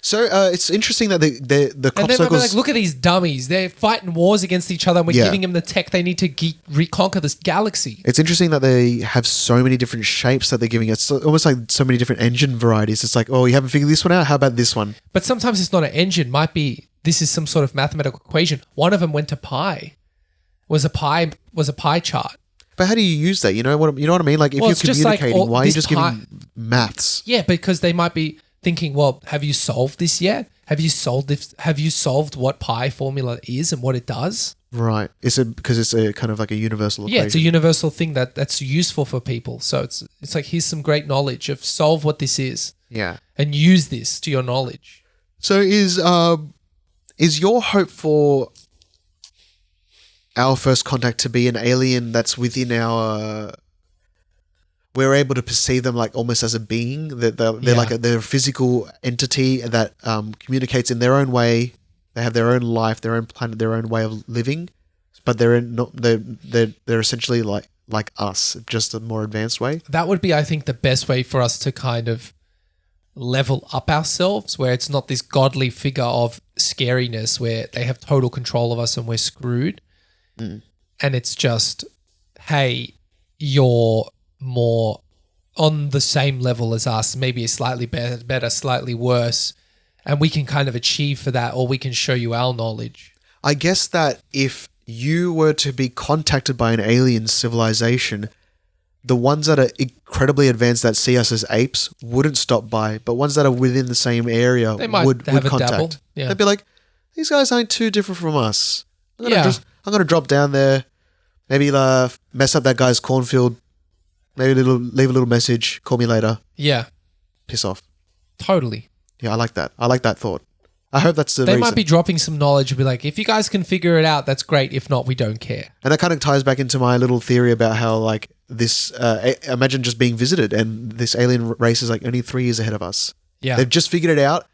So it's interesting that the crop And then we're circles. like, look at these dummies. They're fighting wars against each other and we're Yeah. giving them the tech they need to reconquer this galaxy. It's interesting that they have so many different shapes that they're giving us. So, almost like so many different engine varieties. It's like, oh, you haven't figured this one out? How about this one? But sometimes it's not an engine. Might be this is some sort of mathematical equation. One of them went to pi. Was a pie chart. But how do you use that? You know what I mean? Like if Well, you're it's just like, communicating, why are you this just giving maths? Yeah, because they might be thinking, well, have you solved this yet? Have you solved what pi formula is and what it does? Right. Is it because it's a kind of like a universal equation? Yeah, it's a universal thing that's useful for people. So it's like here's some great knowledge of solve what this is. Yeah. And use this to your knowledge. So is your hope for our first contact to be an alien that's within our we're able to perceive them like almost as a being, that they're like they're a physical entity that communicates in their own way. They have their own life, their own planet, their own way of living, but they're essentially like us, just a more advanced way. That would be, I think, the best way for us to kind of level up ourselves, where it's not this godly figure of scariness where they have total control of us and we're screwed. And it's just, hey, you're more on the same level as us, maybe a slightly better, slightly worse, and we can kind of achieve for that, or we can show you our knowledge. I guess that if you were to be contacted by an alien civilization, the ones that are incredibly advanced that see us as apes wouldn't stop by, but ones that are within the same area would contact. Dabble. Yeah. They'd be like, these guys aren't too different from us. I'm going to drop down there, maybe mess up that guy's cornfield, maybe leave a little message, call me later. Yeah. Piss off. Totally. Yeah, I like that. I like that thought. I hope that's the They reason. might be dropping some knowledge and be like, if you guys can figure it out, that's great. If not, we don't care. And that kind of ties back into my little theory about how like this, imagine just being visited and this alien race is like only 3 years ahead of us. Yeah. They've just figured it out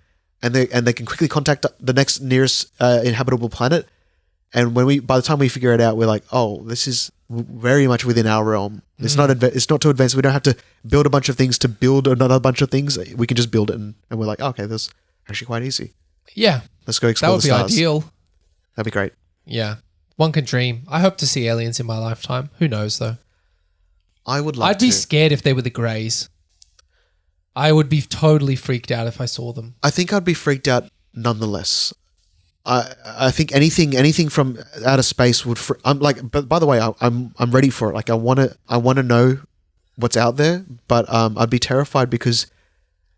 and they can quickly contact the next nearest inhabitable planet. And by the time we figure it out, we're like, oh, this is very much within our realm. It's not too advanced. We don't have to build a bunch of things to build another bunch of things. We can just build it and we're like, oh, okay, that's actually quite easy. Yeah. Let's go explore the stars. That would be ideal. That'd be great. Yeah. One can dream. I hope to see aliens in my lifetime. Who knows, though? I would love to. I'd be scared if they were the Greys. I would be totally freaked out if I saw them. I think I'd be freaked out nonetheless. I think anything from outer space would. But by the way, I'm ready for it. Like I want to know what's out there, but I'd be terrified because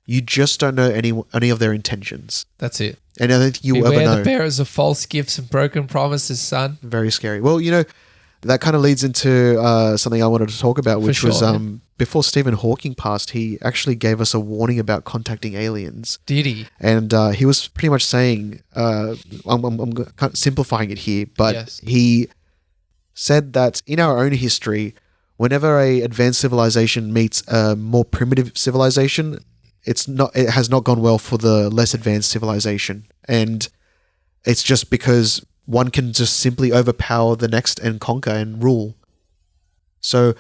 you just don't know any of their intentions. That's it. And I don't think you'll ever know. Beware the bearers of false gifts and broken promises, son. Very scary. Well, that kind of leads into something I wanted to talk about, which was before Stephen Hawking passed, he actually gave us a warning about contacting aliens. Did he? And he was pretty much saying, I'm kind of simplifying it here, but he said that in our own history, whenever a advanced civilization meets a more primitive civilization, it has not gone well for the less advanced civilization. And it's just because one can just simply overpower the next and conquer and rule. So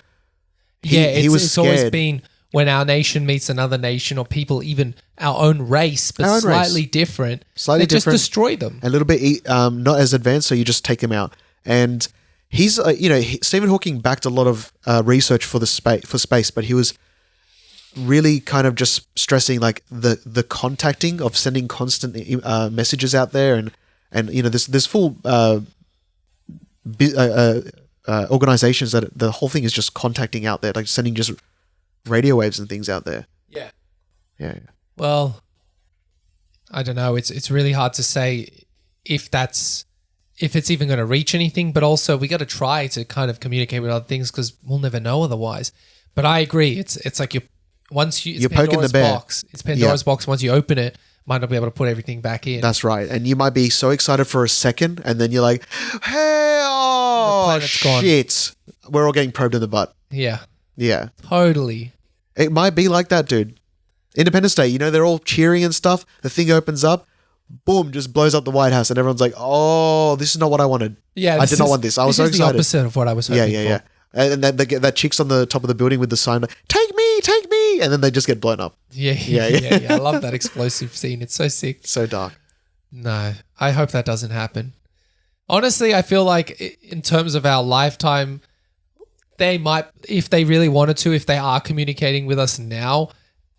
he was scared. Always been when our nation meets another nation or people, even our own race, but slightly different, just destroy them. A little bit not as advanced, so you just take them out. And he's, Stephen Hawking backed a lot of research for space, but he was really kind of just stressing like the contacting of sending constant messages out there and this full organizations that the whole thing is just contacting out there, like sending just radio waves and things out there. Yeah. Well, I don't know. It's really hard to say if it's even going to reach anything, but also we got to try to kind of communicate with other things because we'll never know otherwise. But I agree. It's like you're poking the bear. Box. It's Pandora's box. Once you open it, might not be able to put everything back in. That's right. And you might be so excited for a second, and then you're like, hey, oh, shit. Gone. We're all getting probed in the butt. Yeah. Yeah. Totally. It might be like that, dude. Independence Day, they're all cheering and stuff. The thing opens up, boom, just blows up the White House, and everyone's like, oh, this is not what I wanted. Yeah. I did not want this. I was so excited. This is the opposite of what I was hoping for. Yeah. And that chick's on the top of the building with the sign, like, take me take me. And then they just get blown up. Yeah. I love that explosive scene. It's so sick. So dark. No, I hope that doesn't happen. Honestly, I feel like in terms of our lifetime, they might, if they really wanted to, if they are communicating with us now,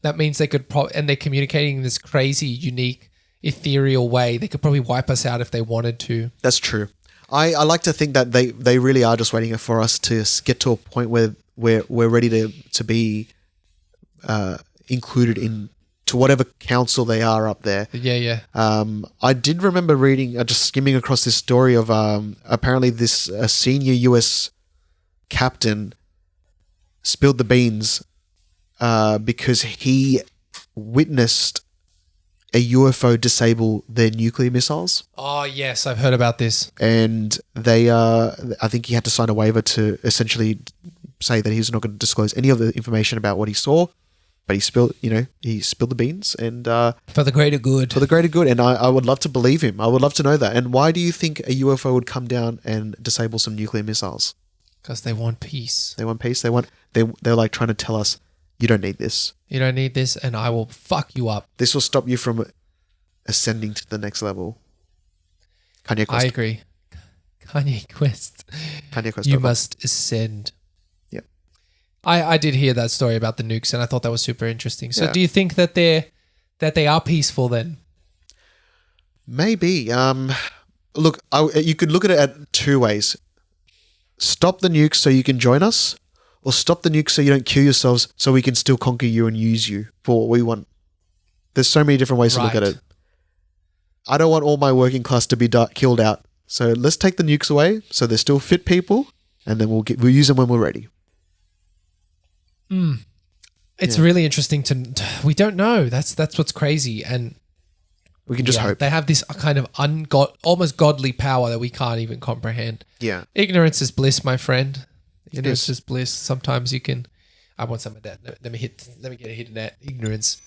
that means they could and they're communicating in this crazy, unique, ethereal way. They could probably wipe us out if they wanted to. That's true. I like to think that they really are just waiting for us to get to a point where we're ready to be included in to whatever council they are up there. Yeah. I did remember reading, just skimming across this story of apparently this senior US captain spilled the beans because he witnessed a UFO disable their nuclear missiles. Oh, yes, I've heard about this. And they, I think he had to sign a waiver to essentially say that he's not going to disclose any of the information about what he saw. But he spilled the beans, and for the greater good. For the greater good, and I would love to believe him. I would love to know that. And why do you think a UFO would come down and disable some nuclear missiles? Because they want peace. They want peace. They're like trying to tell us, you don't need this. You don't need this, and I will fuck you up. This will stop you from ascending to the next level. Kanye Quest. I agree. Kanye Quest. Kanye Quest. You must ascend. I did hear that story about the nukes, and I thought that was super interesting. So, do you think that they are peaceful then? Maybe. Look, you could look at it at two ways: stop the nukes so you can join us, or stop the nukes so you don't kill yourselves, so we can still conquer you and use you for what we want. There's so many different ways to look at it. I don't want all my working class to be killed out, so let's take the nukes away, so they're still fit people, and then we'll use them when we're ready. It's really interesting we don't know. That's what's crazy, and we can just hope. They have this kind of almost godly power that we can't even comprehend. Yeah, ignorance is bliss, my friend. Ignorance is bliss. Sometimes you can. I want some of that. Let me get a hit of that ignorance.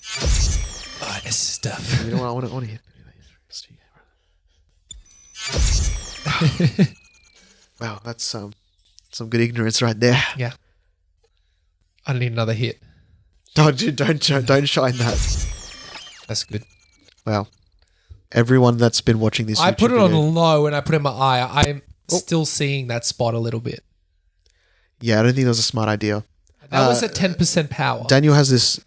Oh, this stuff. You know what I want to hit. Wow, that's some good ignorance right there. Yeah. I don't need another hit. Don't shine that. That's good. Wow. Everyone that's been watching this, I put it on low and I put it in my eye. I'm still seeing that spot a little bit. Yeah, I don't think that was a smart idea. That was at 10% power. Daniel has this.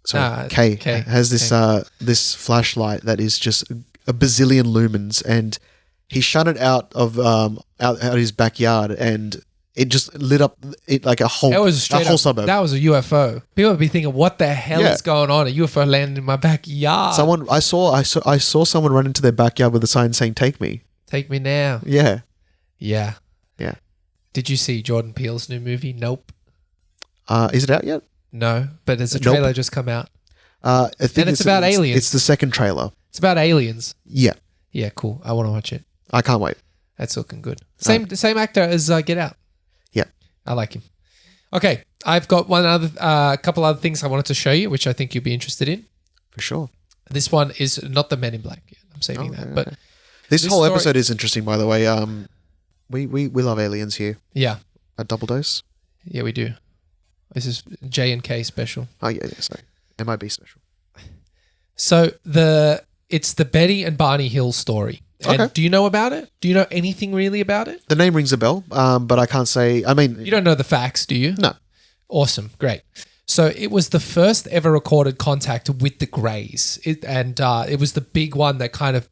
Sorry, K has this flashlight that is just a bazillion lumens, and he shut it out of out his backyard, and it just lit up like a whole suburb. That was a UFO. People would be thinking, "What the hell is going on? A UFO landed in my backyard." I saw someone run into their backyard with a sign saying, "Take me, take me now." Yeah. Did you see Jordan Peele's new movie? Nope. Is it out yet? No, but there's a trailer just come out. I think it's about aliens. It's the second trailer. It's about aliens. Yeah. Yeah, cool. I want to watch it. I can't wait. That's looking good. Same actor as Get Out. Yeah. I like him. Okay, I've got a couple other things I wanted to show you, which I think you'll be interested in. For sure. This one is not the Men in Black yet. I'm saving that. But this whole episode is interesting, by the way. We love aliens here. Yeah. At Double Dose. Yeah, we do. This is J and K special. Oh yeah, sorry. MIB special. So it's the Betty and Barney Hill story. And do you know about it? Do you know anything really about it? The name rings a bell, but I can't say. I mean, you don't know the facts, do you? No. Awesome, great. So it was the first ever recorded contact with the Greys, it was the big one that kind of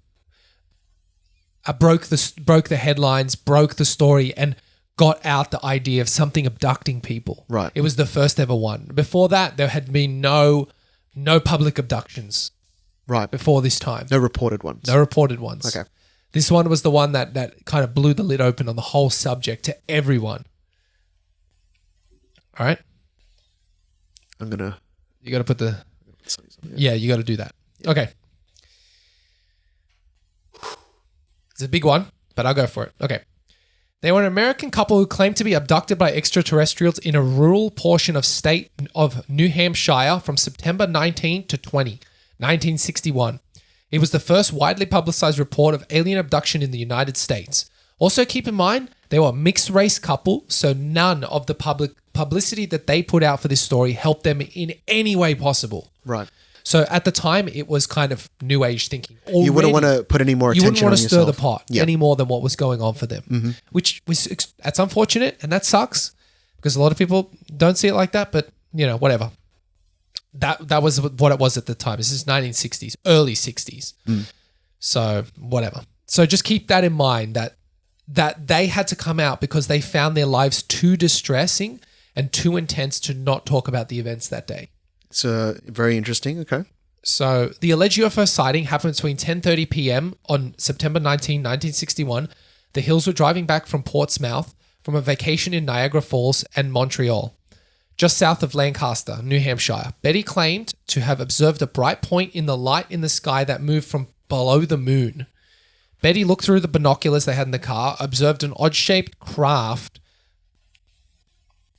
broke the headlines, broke the story, and got out the idea of something abducting people. Right. It was the first ever one. Before that, there had been no public abductions. Right. Before this time. No reported ones. Okay. This one was the one that kind of blew the lid open on the whole subject to everyone. All right? You got to put the... Yeah, you got to do that. Yeah. Okay. It's a big one, but I'll go for it. Okay. They were an American couple who claimed to be abducted by extraterrestrials in a rural portion of state of New Hampshire from September 19 to 20, 1961. It was the first widely publicized report of alien abduction in the United States. Also keep in mind, they were a mixed race couple, so none of the publicity that they put out for this story helped them in any way possible. Right. So at the time, it was kind of new age thinking. Already, you wouldn't want to put any more attention on yourself. You wouldn't want to stir the pot Yeah. any more than what was going on for them, which was that's unfortunate and that sucks because a lot of people don't see it like that. But whatever. That was what it was at the time. This is 1960s, early 60s. So whatever. So just keep that in mind that they had to come out because they found their lives too distressing and too intense to not talk about the events that day. It's very interesting. Okay. So the alleged UFO sighting happened between 10:30 p.m. on September 19, 1961. The Hills were driving back from Portsmouth from a vacation in Niagara Falls and Montreal, just south of Lancaster, New Hampshire. Betty claimed to have observed a bright point in the light in the sky that moved from below the moon. Betty looked through the binoculars they had in the car, observed an odd-shaped craft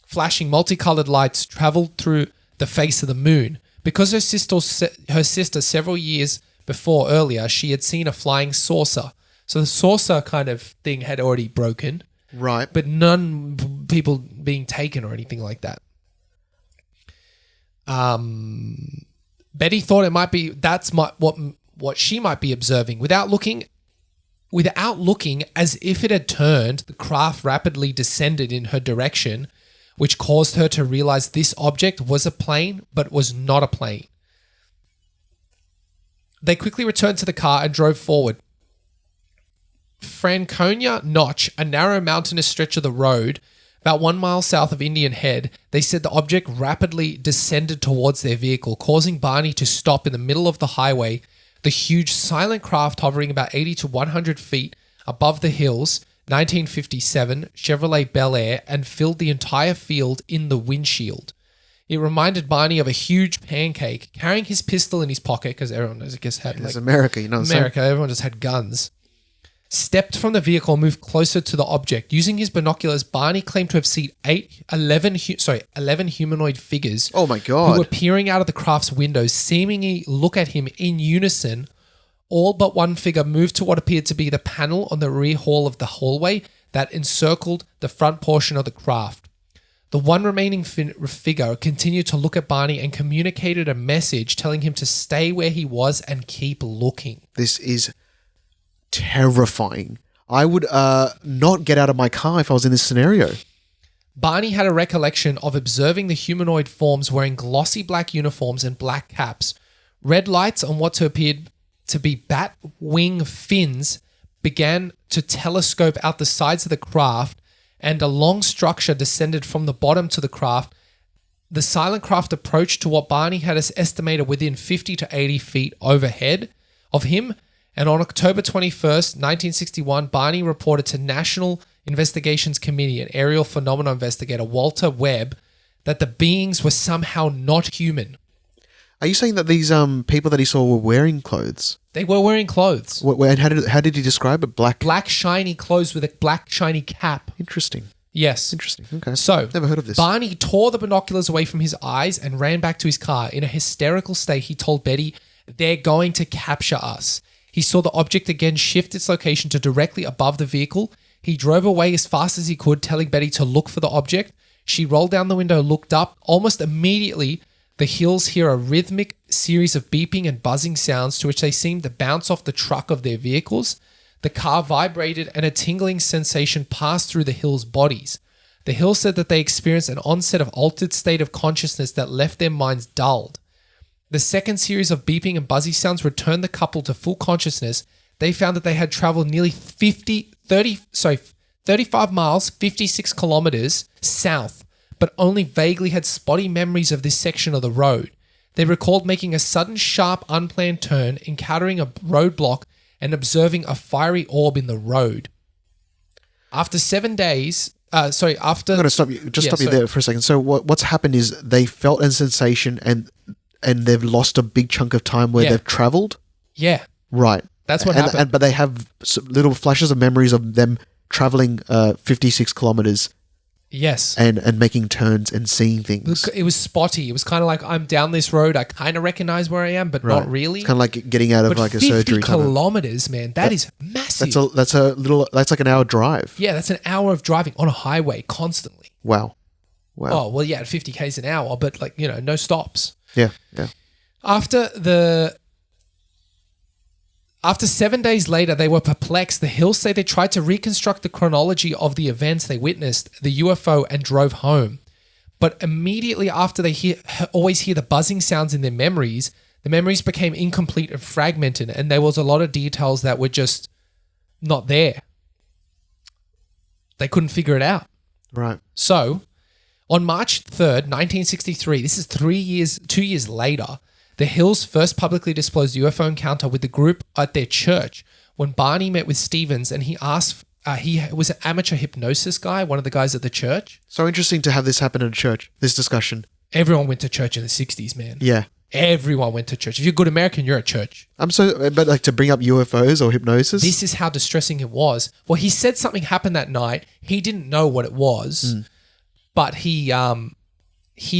flashing multicolored lights traveled through the face of the moon. Because her sister several years earlier, she had seen a flying saucer. So the saucer kind of thing had already broken. Right. But none people being taken or anything like that. Betty thought it might be what she might be observing. Without looking, as if it had turned, the craft rapidly descended in her direction, which caused her to realize this object was a plane, but was not a plane. They quickly returned to the car and drove forward. Franconia Notch, a narrow mountainous stretch of the road, about 1 mile south of Indian Head, they said the object rapidly descended towards their vehicle, causing Barney to stop in the middle of the highway. The huge silent craft hovering about 80 to 100 feet above the hills, 1957 Chevrolet Bel Air, and filled the entire field in the windshield. It reminded Barney of a huge pancake, carrying his pistol in his pocket, because everyone, I guess, had It's America, you know what I'm saying? America, everyone just had guns. Stepped from the vehicle and moved closer to the object. Using his binoculars, Barney claimed to have seen 11 humanoid figures. Oh my God. Who were peering out of the craft's windows, seemingly look at him in unison. All but one figure moved to what appeared to be the panel on the rear wall of the hallway that encircled the front portion of the craft. The one remaining figure continued to look at Barney and communicated a message telling him to stay where he was and keep looking. This is terrifying. I would not get out of my car if I was in this scenario. Barney had a recollection of observing the humanoid forms wearing glossy black uniforms and black caps. Red lights on what appeared to be bat wing fins began to telescope out the sides of the craft, and a long structure descended from the bottom to the craft. The silent craft approached to what Barney had estimated within 50 to 80 feet overhead of him, and on October 21st, 1961, Barney reported to National Investigations Committee and aerial phenomena investigator Walter Webb that the beings were somehow not human. Are you saying that these people that he saw were wearing clothes? They were wearing clothes. And how did he describe it? Black shiny clothes with a black shiny cap. Interesting. Yes. Interesting. Okay. So, never heard of this. Barney tore the binoculars away from his eyes and ran back to his car. In a hysterical state, he told Betty, "They're going to capture us." He saw the object again shift its location to directly above the vehicle. He drove away as fast as he could, telling Betty to look for the object. She rolled down the window, looked up. Almost immediately, the Hills hear a rhythmic series of beeping and buzzing sounds to which they seemed to bounce off the truck of their vehicles. The car vibrated and a tingling sensation passed through the Hills' bodies. The Hills said that they experienced an onset of altered state of consciousness that left their minds dulled. The second series of beeping and buzzy sounds returned the couple to full consciousness. They found that they had traveled nearly 35 miles, 56 kilometers south, but only vaguely had spotty memories of this section of the road. They recalled making a sudden, sharp, unplanned turn, encountering a roadblock, and observing a fiery orb in the road. After 7 days, I'm going to stop you. Stop you there for a second. So what's happened is they felt a sensation and they've lost a big chunk of time where they've traveled? Yeah. Right. That's what happened. But they have little flashes of memories of them traveling 56 kilometers. Yes. And making turns and seeing things. It was spotty. It was kind of like, I'm down this road. I kind of recognize where I am, but not really. It's kind of like getting out of like a surgery. 50 kilometers, man. That is massive. That's like an hour drive. Yeah, that's an hour of driving on a highway constantly. Wow. Wow. Oh, well, yeah, at 50 Ks an hour, but like, no stops. Yeah. After 7 days later, they were perplexed. The Hills say they tried to reconstruct the chronology of the events they witnessed, the UFO, and drove home. But immediately after they always hear the buzzing sounds in their memories, the memories became incomplete and fragmented, and there was a lot of details that were just not there. They couldn't figure it out. Right. So, on March 3rd, 1963, this is 2 years later, the Hills first publicly disclosed UFO encounter with the group at their church when Barney met with Stevens, and he asked, he was an amateur hypnosis guy, one of the guys at the church. So interesting to have this happen in a church, this discussion. Everyone went to church in the 60s, man. Yeah. Everyone went to church. If you're a good American, you're at church. But like to bring up UFOs or hypnosis? This is how distressing it was. Well, he said something happened that night. He didn't know what it was, but he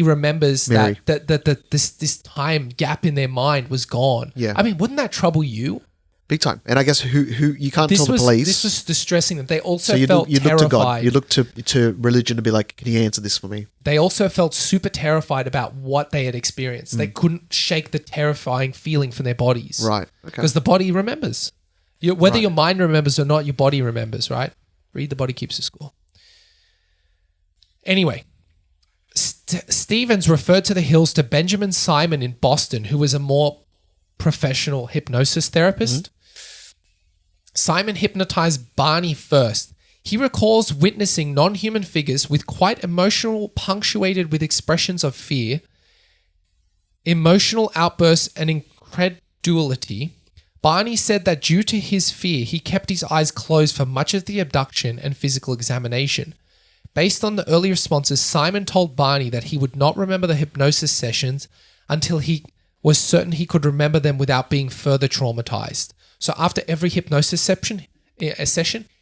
remembers Mary. that this time gap in their mind was gone. Yeah. I mean, wouldn't that trouble you? Big time. And I guess who you can't tell the police. This was distressing them. They also you felt look terrified. to God. You look to religion to be like, can you answer this for me? They also felt super terrified about what they had experienced. They couldn't shake the terrifying feeling from their bodies. Right. Okay. Because the body remembers. Whether your mind remembers or not, your body remembers, right? Read the body keeps the score. Anyway, Stevens referred to the Hills to Benjamin Simon in Boston, who was a more professional hypnosis therapist. Simon hypnotized Barney first. He recalls witnessing non-human figures with quite emotional, punctuated with expressions of fear, emotional outbursts, and incredulity. Barney said that due to his fear, he kept his eyes closed for much of the abduction and physical examination. Based on the early responses, Simon told Barney that he would not remember the hypnosis sessions until he was certain he could remember them without being further traumatized. So after every hypnosis session,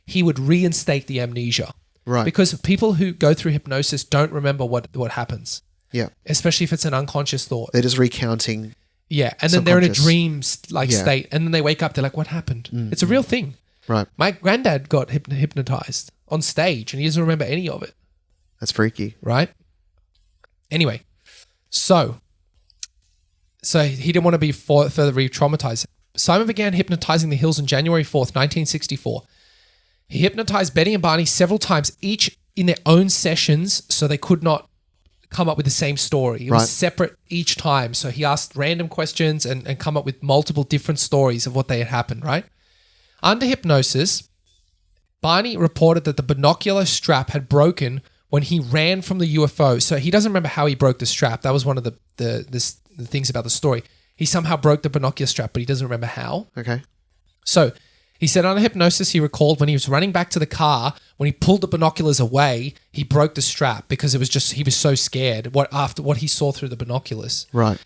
he would reinstate the amnesia. Right. Because people who go through hypnosis don't remember what happens. Yeah. Especially if it's an unconscious thought. They're just recounting. Yeah. And then they're in a dream Yeah. state. And then they wake up, they're like, what happened? It's a real thing. Right. My granddad got hypnotized on stage and he doesn't remember any of it. That's freaky. Right? Anyway, so he didn't want to be further re-traumatized. Simon began hypnotizing the Hills on January 4th, 1964. He hypnotized Betty and Barney several times, each in their own sessions, so they could not come up with the same story. It was separate each time. So he asked random questions and come up with multiple different stories of what they had happened, right? Under hypnosis, Barney reported that the binocular strap had broken when he ran from the UFO. So he doesn't remember how he broke the strap. That was one of the things about the story. He somehow broke the binocular strap, but he doesn't remember how. Okay. So he said under hypnosis, he recalled when he was running back to the car, when he pulled the binoculars away, he broke the strap because he was so scared after what he saw through the binoculars. Right.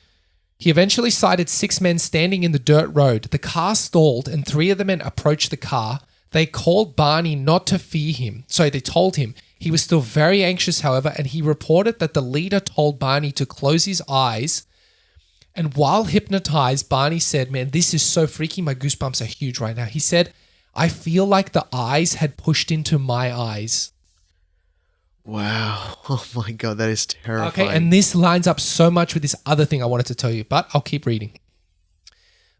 He eventually sighted 6 men standing in the dirt road. The car stalled and 3 of the men approached the car. They called Barney not to fear him. So they told him. He was still very anxious, however, and he reported that the leader told Barney to close his eyes. And while hypnotized, Barney said, man, this is so freaky. My goosebumps are huge right now. He said, I feel like the eyes had pushed into my eyes. Wow. Oh my God, that is terrifying. Okay, and this lines up so much with this other thing I wanted to tell you, but I'll keep reading.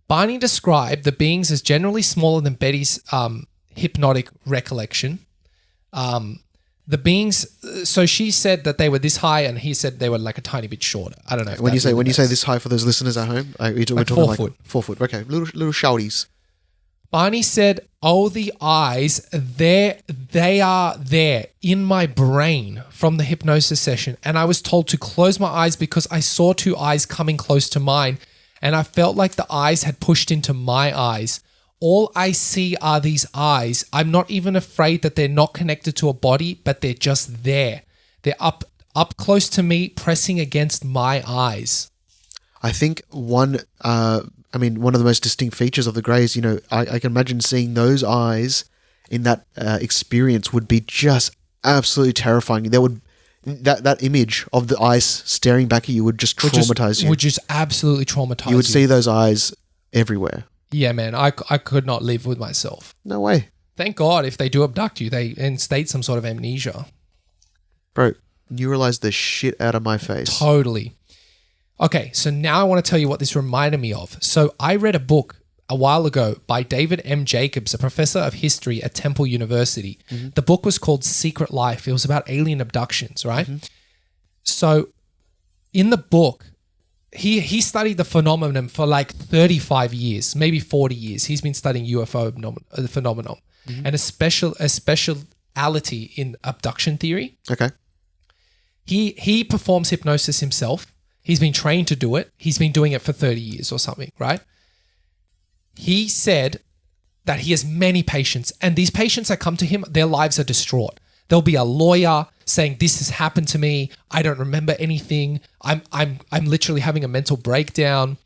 Barney described the beings as generally smaller than Betty's hypnotic recollection. The beings, so she said that they were this high, and he said they were like a tiny bit shorter. I don't know. When you say this high for those listeners at home, we're talking 4 like foot. 4 foot. Okay, little shouties. Barney said, "Oh, the eyes, they are there in my brain from the hypnosis session, and I was told to close my eyes because I saw 2 eyes coming close to mine, and I felt like the eyes had pushed into my eyes. All I see are these eyes. I'm not even afraid that they're not connected to a body, but they're just there. They're up close to me, pressing against my eyes." I think one of the most distinct features of the Greys, I can imagine seeing those eyes in that experience would be just absolutely terrifying. That image of the eyes staring back at you would just traumatize you. Would just absolutely traumatize you. You would see those eyes everywhere. Yeah, man, I could not live with myself. No way. Thank God if they do abduct you, they instate some sort of amnesia. Bro, neuralize the shit out of my face. Totally. Okay, so now I want to tell you what this reminded me of. So I read a book a while ago by David M. Jacobs, a professor of history at Temple University. The book was called Secret Life. It was about alien abductions, right? So in the book, he studied the phenomenon for like 35 years, maybe 40 years. He's been studying UFO phenomenon and a speciality in abduction theory. Okay. He performs hypnosis himself. He's been trained to do it. He's been doing it for 30 years or something, right? He said that he has many patients, and these patients that come to him, their lives are distraught. There'll be a lawyer saying, this has happened to me. I don't remember anything. I'm literally having a mental breakdown.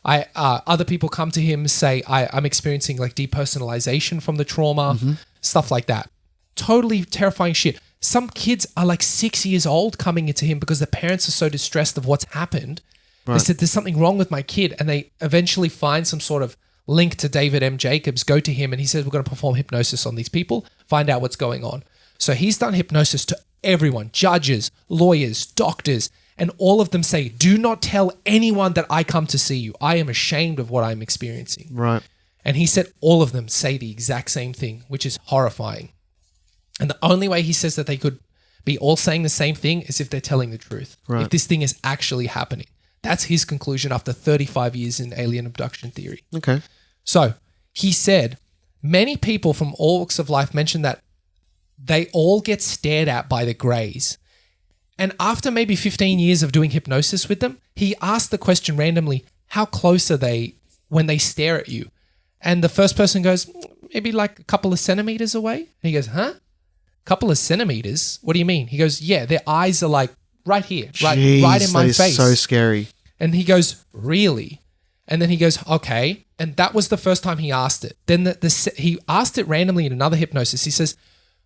Other people come to him, say, I'm experiencing like depersonalization from the trauma, stuff like that. Totally terrifying shit. Some kids are like 6 years old coming into him because the parents are so distressed of what's happened. Right. They said, there's something wrong with my kid. And they eventually find some sort of link to David M. Jacobs, go to him, and he says, we're going to perform hypnosis on these people, find out what's going on. So he's done hypnosis to everyone, judges, lawyers, doctors, and all of them say, do not tell anyone that I come to see you. I am ashamed of what I'm experiencing. Right. And he said all of them say the exact same thing, which is horrifying. And the only way he says that they could be all saying the same thing is if they're telling the truth. Right. If this thing is actually happening. That's his conclusion after 35 years in alien abduction theory. Okay. So he said, many people from all walks of life mention that they all get stared at by the greys. And after maybe 15 years of doing hypnosis with them, he asked the question randomly, how close are they when they stare at you? And the first person goes, maybe like a couple of centimeters away. And he goes, huh? Couple of centimeters? What do you mean? He goes, yeah, their eyes are like right here, right in my face. That is so scary. And he goes, really? And then he goes, okay. And that was the first time he asked it. Then he asked it randomly in another hypnosis. He says,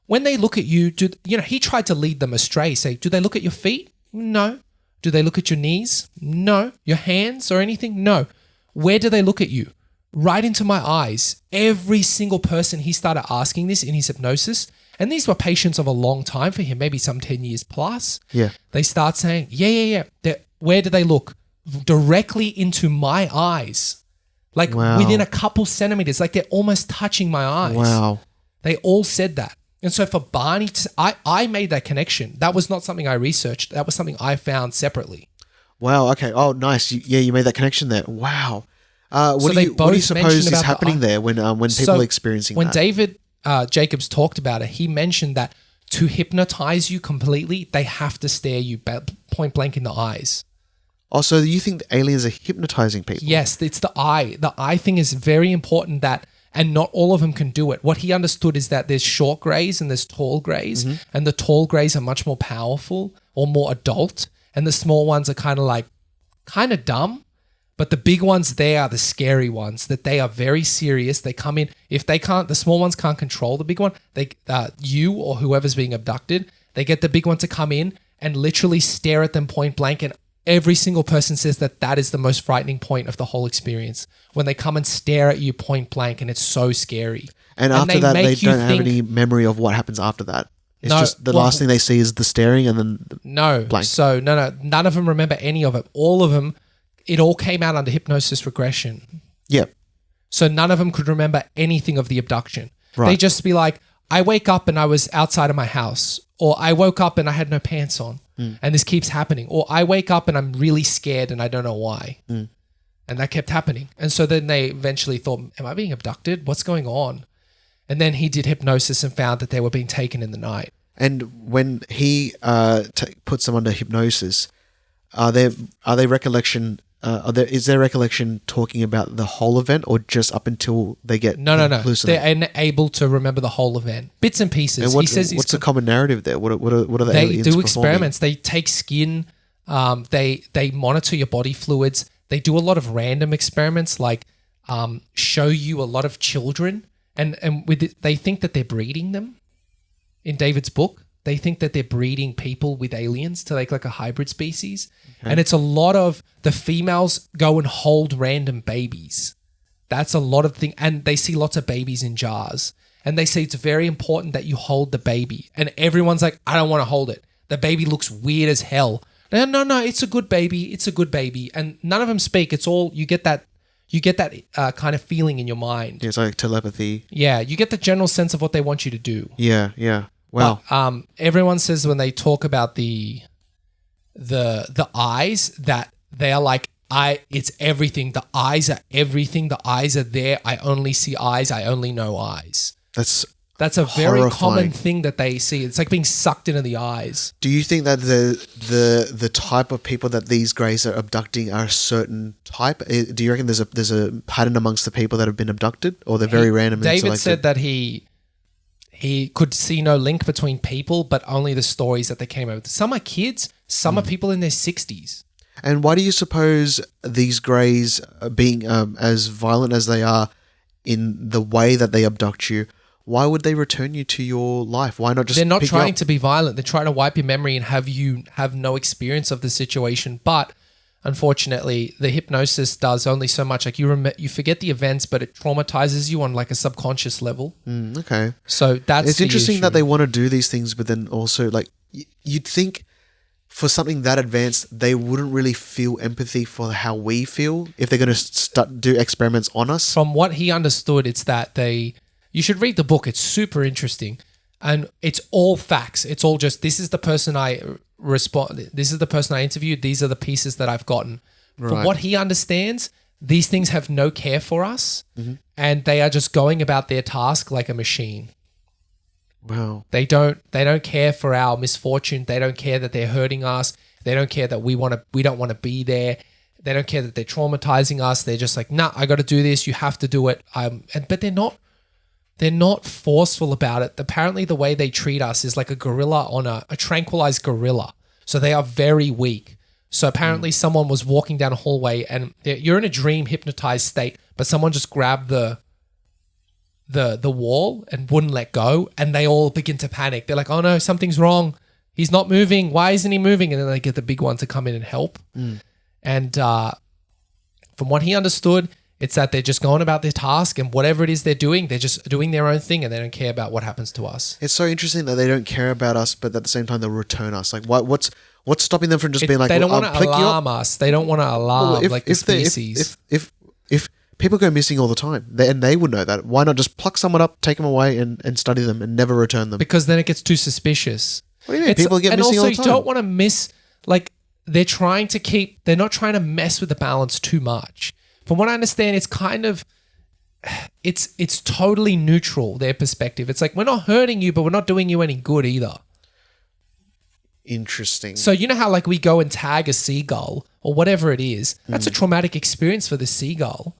when they look at you, he tried to lead them astray. Say, do they look at your feet? No. Do they look at your knees? No. Your hands or anything? No. Where do they look at you? Right into my eyes. Every single person he started asking this in his hypnosis, and these were patients of a long time for him, maybe some 10 years plus. Yeah. They start saying, yeah. Where do they look? Directly into my eyes. Like within a couple centimeters. Like they're almost touching my eyes. Wow. They all said that. And so for Barney, I made that connection. That was not something I researched. That was something I found separately. Wow. Okay. Oh, nice. You made that connection there. Wow. What do you suppose is happening there when people are experiencing when that? When David Jacobs talked about it, he mentioned that to hypnotize you completely, they have to stare you point blank in the eyes. Oh, so you think the aliens are hypnotizing people? Yes, it's the eye. The eye thing is very important and not all of them can do it. What he understood is that there's short greys and there's tall greys, and the tall greys are much more powerful or more adult, and the small ones are kind of dumb. But the big ones, they are the scary ones, that they are very serious. They come in, the small ones can't control the big one. You or whoever's being abducted, they get the big one to come in and literally stare at them point blank. And every single person says that is the most frightening point of the whole experience. When they come and stare at you point blank, and it's so scary. And after that, they don't have any memory of what happens after that. It's just the last thing they see is the staring and then blank. So no, none of them remember any of it. All of them, it all came out under hypnosis regression. Yep. So none of them could remember anything of the abduction. Right. They just be like, I wake up and I was outside of my house, or I woke up and I had no pants on, and this keeps happening, or I wake up and I'm really scared and I don't know why. And that kept happening. And so then they eventually thought, am I being abducted? What's going on? And then he did hypnosis and found that they were being taken in the night. And when he puts them under hypnosis, is their recollection talking about the whole event or just up until they get hallucinated? They're able to remember the whole event, bits and pieces. And what's the common narrative there? What are the aliens They do performing? experiments. They take skin. They monitor your body fluids. They do a lot of random experiments, like show you a lot of children, and they think that they're breeding them. In David's book, they think that they're breeding people with aliens to make like a hybrid species. Okay. And it's a lot of the females go and hold random babies. That's a lot of things. And they see lots of babies in jars. And they say it's very important that you hold the baby. And everyone's like, I don't want to hold it. The baby looks weird as hell. No, it's a good baby. It's a good baby. And none of them speak. It's all, you get that kind of feeling in your mind. Yeah, it's like telepathy. Yeah, you get the general sense of what they want you to do. Yeah. Wow. But, everyone says when they talk about the eyes that they are like, it's everything. The eyes are everything. The eyes are there. I only see eyes. I only know eyes. That's a very horrifying. common thing that they see. It's like being sucked into the eyes. Do you think that the type of people that these greys are abducting are a certain type? Do you reckon there's a pattern amongst the people that have been abducted, or they're very random? And David selected? said that he could see no link between people, but only the stories that they came up with. Some are kids, some are people in their 60s. And why do you suppose these greys, being as violent as they are in the way that they abduct you, why would they return you to your life? Why not just They're not pick you trying up? to be violent. They're trying to wipe your memory and have you have no experience of the situation. But unfortunately, the hypnosis does only so much. Like you forget the events, but it traumatizes you on like a subconscious level. Okay. So that's It's the interesting issue. that they want to do these things, but then also like you'd think for something that advanced, they wouldn't really feel empathy for how we feel if they're going to do experiments on us. From what he understood, it's that you should read the book. It's super interesting. And it's all facts. It's all just, this is the person this is the person I interviewed. These are the pieces that I've gotten. From Right. what he understands, these things have no care for us. And they are just going about their task like a machine. Wow. They don't care for our misfortune. They don't care that they're hurting us. They don't care that we don't want to be there. They don't care that they're traumatizing us. They're just like, nah, I got to do this. You have to do it. But they're not forceful about it. Apparently the way they treat us is like a gorilla on a tranquilized gorilla. So they are very weak. So apparently someone was walking down a hallway and you're in a dream hypnotized state, but someone just grabbed the wall and wouldn't let go, and they all begin to panic. They're like, oh no, something's wrong. He's not moving. Why isn't he moving? And then they get the big one to come in and help. And from what he understood, it's that they're just going about their task, and whatever it is they're doing, they're just doing their own thing, and they don't care about what happens to us. It's so interesting that they don't care about us, but at the same time they'll return us. Like, what's stopping them from just being like, they don't well, want to alarm us. They don't want to alarm the species. If people go missing all the time, and they would know that, why not just pluck someone up, take them away, and study them, and never return them? Because then it gets too suspicious. What do you mean? People get missing all the time. And also, you don't want to miss, like, they're not trying to mess with the balance too much. From what I understand, it's kind of, it's totally neutral, their perspective. It's like, we're not hurting you, but we're not doing you any good either. Interesting. So you know how like we go and tag a seagull or whatever it is, that's a traumatic experience for the seagull.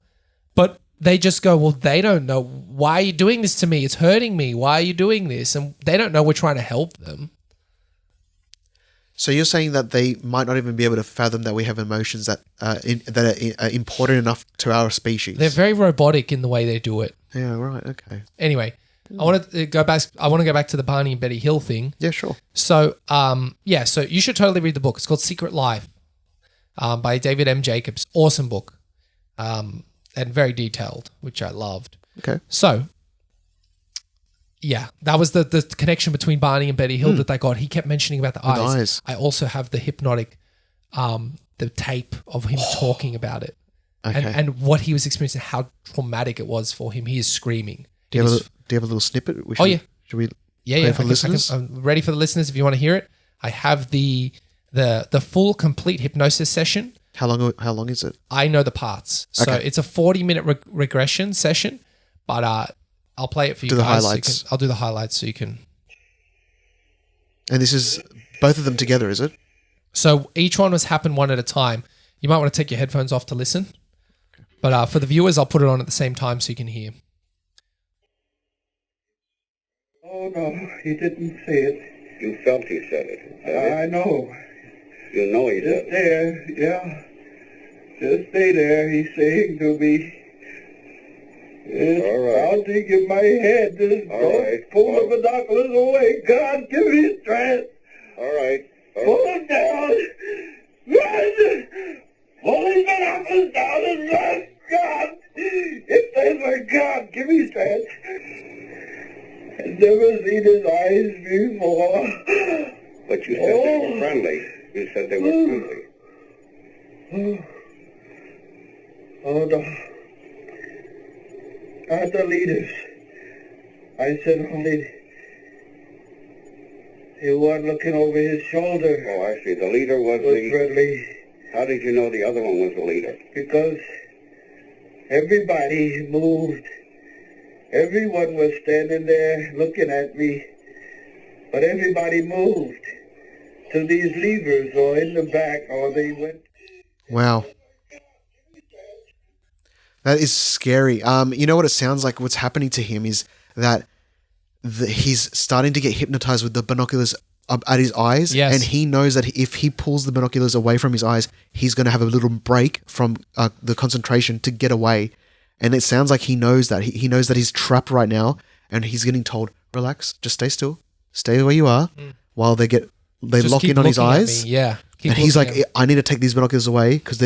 But they just go, well, they don't know, why are you doing this to me? It's hurting me. Why are you doing this? And they don't know we're trying to help them. So you're saying that they might not even be able to fathom that we have emotions that are important enough to our species. They're very robotic in the way they do it. Yeah, right. Okay. Anyway, I want to go back to the Barney and Betty Hill thing. Yeah, sure. So, so you should totally read the book. It's called Secret Life by David M. Jacobs. Awesome book. And very detailed, which I loved. Okay. So, yeah, that was the connection between Barney and Betty Hill that they got. He kept mentioning about the eyes. I also have the hypnotic, the tape of him talking about it. Okay. And what he was experiencing, how traumatic it was for him. He is screaming. Do you have a little snippet? Yeah. Should we Yeah. for listeners? I'm ready for the listeners if you want to hear it. I have the full complete hypnosis session. How long is it? I know the parts. So Okay. it's a 40-minute regression session, but I'll play it for you Do the guys. highlights. I'll do the highlights so you can. And this is both of them together, is it? So each one was happen one at a time. You might want to take your headphones off to listen. But for the viewers, I'll put it on at the same time so you can hear. Oh, no, he didn't say it. You felt he said it. I know. You know he Just said it. there, yeah. Just stay there, he's saying to me. It's All right. pounding in my head. Just All don't right. pull the binoculars away. God, give me strength. All right. Pull them down. Run! Pull these binoculars down and run. God! It says my God, give me strength. I've never seen his eyes before. But you said they were friendly. You said they were friendly. Oh, the leaders. I said only he wasn't looking over his shoulder. Oh, I see. The leader was friendly. How did you know the other one was the leader? Because everybody moved. Everyone was standing there looking at me. But everybody moved to these levers or in the back or they went. Wow. That is scary. You know what it sounds like? What's happening to him is that he's starting to get hypnotized with the binoculars up at his eyes. Yes. And he knows that if he pulls the binoculars away from his eyes, he's going to have a little break from the concentration to get away. And it sounds like he knows that. He knows that he's trapped right now and he's getting told, relax, just stay still, stay where you are while they Just lock keep in on his looking at eyes. me. Yeah. Keep And he's looking like, at me. I need to take these binoculars away because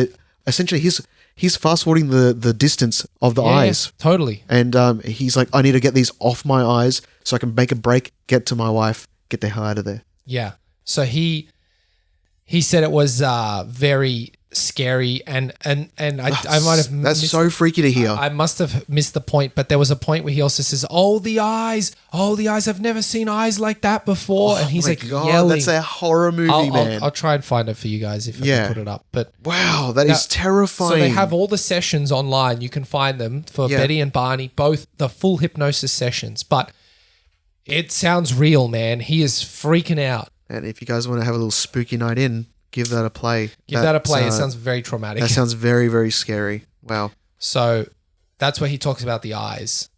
essentially he's fast forwarding the distance of the Yeah, eyes. totally. And he's like, I need to get these off my eyes so I can make a break, get to my wife, get the hell out of there. Yeah. So he said it was very scary and I might have That's missed, so freaky to hear. I must have missed the point, but there was a point where he also says, "Oh, the eyes! I've never seen eyes like that before." And he's Oh my like God, yelling. that's a horror movie, man. I'll try and find it for you guys if I Yeah. can put it up. But Wow, that is terrifying. so they have all the sessions online. You can find them for Yeah. Betty and Barney, both the full hypnosis sessions. But it sounds real, man. He is freaking out. And if you guys want to have a little spooky night in, give that a play. Give that a play. It sounds very traumatic. That sounds very, very scary. Wow. So that's where he talks about the eyes.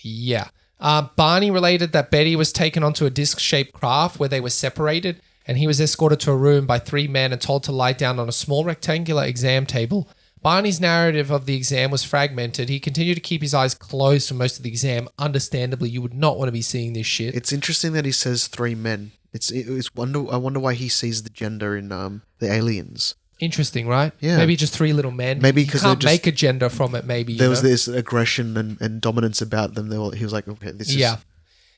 Yeah. Barney related that Betty was taken onto a disc-shaped craft where they were separated, and he was escorted to a room by 3 men and told to lie down on a small rectangular exam table. Barney's narrative of the exam was fragmented. He continued to keep his eyes closed for most of the exam. Understandably, you would not want to be seeing this shit. It's interesting that he says 3 men. I wonder why he sees the gender in the aliens. Interesting, right? Yeah. Maybe just 3 little men. Maybe you 'cause can't they're just- make a gender from it. Maybe There was this aggression and dominance about them. He was like, okay, this is... Yeah.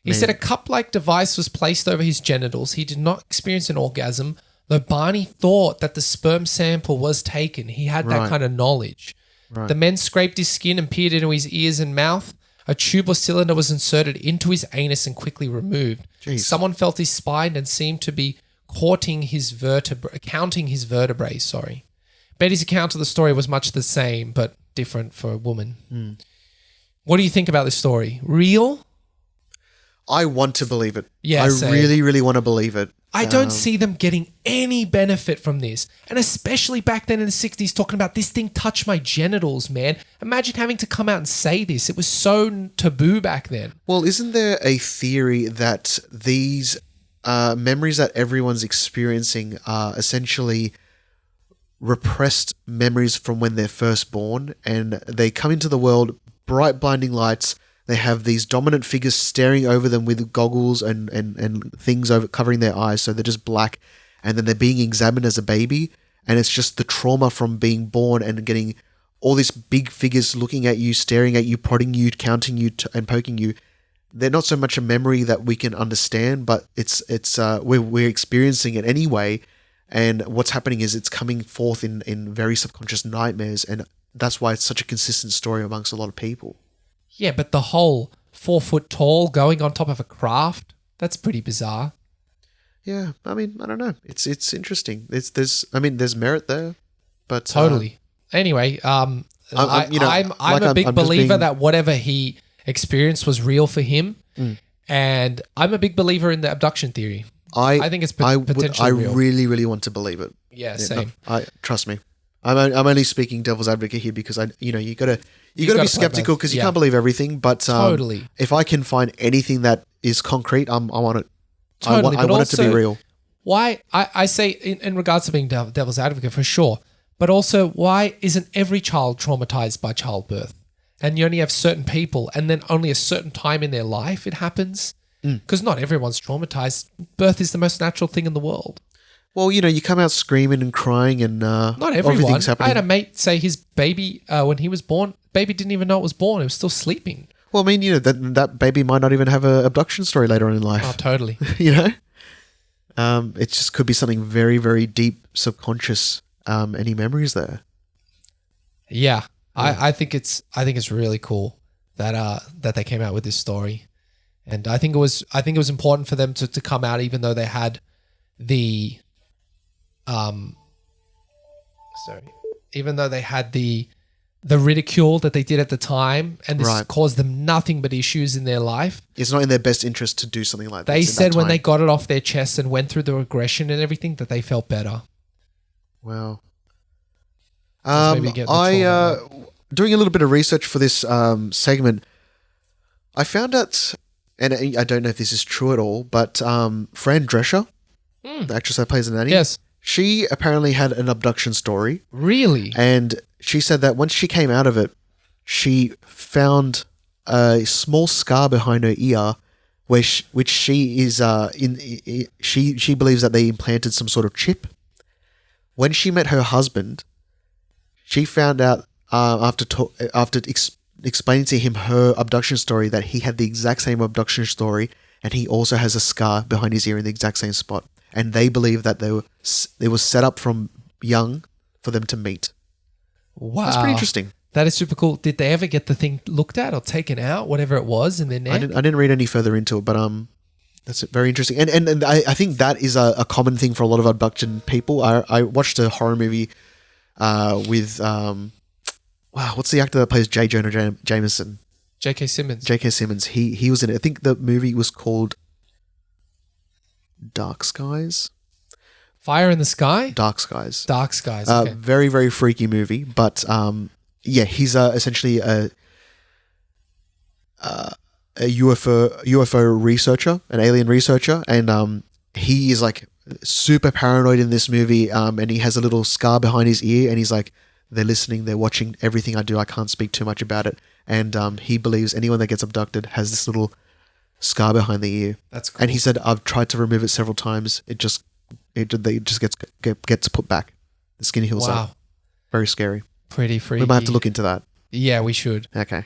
He Man. said a cup-like device was placed over his genitals. He did not experience an orgasm, though Barney thought that the sperm sample was taken. He had that Right. kind of knowledge. Right. The men scraped his skin and peered into his ears and mouth. A tube or cylinder was inserted into his anus and quickly removed. Jeez. Someone felt his spine and seemed to be counting his vertebrae. Sorry. Betty's account of the story was much the same, but different for a woman. What do you think about this story? Real? I want to believe it. Yeah, I same. really, really want to believe it. I don't see them getting any benefit from this. And especially back then in the 60s, talking about this thing touched my genitals, man. Imagine having to come out and say this. It was so taboo back then. Well, isn't there a theory that these memories that everyone's experiencing are essentially repressed memories from when they're first born, and they come into the world, bright blinding lights, they have these dominant figures staring over them with goggles and things over covering their eyes, so they're just black, and then they're being examined as a baby, and it's just the trauma from being born and getting all these big figures looking at you, staring at you, prodding you, counting you, and poking you. They're not so much a memory that we can understand, but we're experiencing it anyway, and what's happening is it's coming forth in very subconscious nightmares, and that's why it's such a consistent story amongst a lot of people. Yeah, but the whole 4 foot tall going on top of a craft, that's pretty bizarre. Yeah, I mean, I don't know. It's interesting. There's merit there, but Totally. Anyway, I'm a big I'm just believer being- that whatever he experienced was real for him. And I'm a big believer in the abduction theory. I think it's potentially real. really, really want to believe it. Yeah, No, same. trust me. I'm only speaking devil's advocate here because you gotta be gotta play skeptical both. because you Yeah. can't believe everything. But Totally. if I can find anything that is concrete, I'm on it. Totally, I but want it to be also- real. Why, I say in regards to being devil's advocate for sure, but also why isn't every child traumatized by childbirth? And you only have certain people and then only a certain time in their life it happens? Because not everyone's traumatized. Birth is the most natural thing in the world. Well, you come out screaming and crying and Not everyone. everything's I happening. had a mate say his baby, when he was born, baby didn't even know it was born. It was still sleeping. Well, I mean, that baby might not even have an abduction story later on in life. Oh, totally. You know? It just could be something very, very deep, subconscious. Any memories there? Yeah, I think it's really cool that they came out with this story, and I think it was important for them to come out, even though they had the even though they had the ridicule that they did at the time, and this caused them nothing but issues in their life. It's not in their best interest to do something like that. They said when they got it off their chest and went through the regression and everything that they felt better. Wow. Doing a little bit of research for this segment, I found out, and I don't know if this is true at all, but Fran Drescher, the actress that plays Nanny, yes, she apparently had an abduction story. Really? And she said that once she came out of it, she found a small scar behind her ear, which she is she believes that they implanted some sort of chip. When she met her husband, she found out after explaining to him her abduction story that he had the exact same abduction story, and he also has a scar behind his ear in the exact same spot. And they believe that they were set up from young for them to meat. Wow, that's pretty interesting. That is super cool. Did they ever get the thing looked at or taken out, whatever it was, in their neck? I didn't read any further into it, but that's very interesting. And I think that is a common thing for a lot of abduction people. I watched a horror movie with what's the actor that plays J. Jonah Jameson? J.K. Simmons. J.K. Simmons. He was in it. I think the movie was called Dark Skies. Fire in the Sky? Dark Skies. Dark Skies, okay. Very, very freaky movie. But he's essentially a UFO researcher, an alien researcher, and he is like super paranoid in this movie, and he has a little scar behind his ear, and he's like, they're listening, they're watching everything I do, I can't speak too much about it. And he believes anyone that gets abducted has this little scar behind the ear. That's cool. And he said, I've tried to remove it several times. It just gets put back. The skin heals up. Very scary. Pretty freaky. We might have to look into that. Yeah, we should. Okay.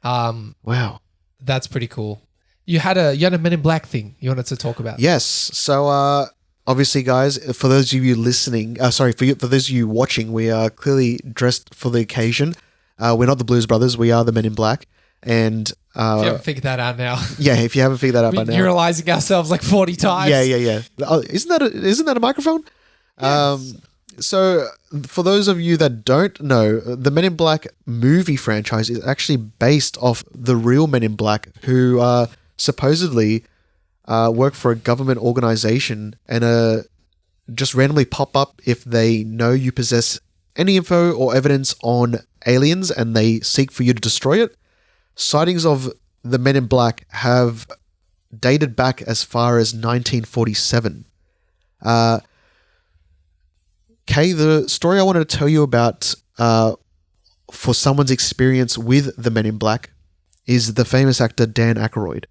Wow. That's pretty cool. You had a Men in Black thing you wanted to talk about. Yes. So obviously, guys, for those of you listening, for those of you watching, we are clearly dressed for the occasion. We're not the Blues Brothers. We are the Men in Black. And if you haven't figured that out now. Yeah, if you haven't figured that out by now. We're neuralizing ourselves like 40 times. Yeah. Oh, isn't that a microphone? Yes. So for those of you that don't know, the Men in Black movie franchise is actually based off the real Men in Black, who supposedly work for a government organization and just randomly pop up if they know you possess any info or evidence on aliens and they seek for you to destroy it. Sightings of the Men in Black have dated back as far as 1947. Kay, the story I wanted to tell you about for someone's experience with the Men in Black is the famous actor Dan Aykroyd.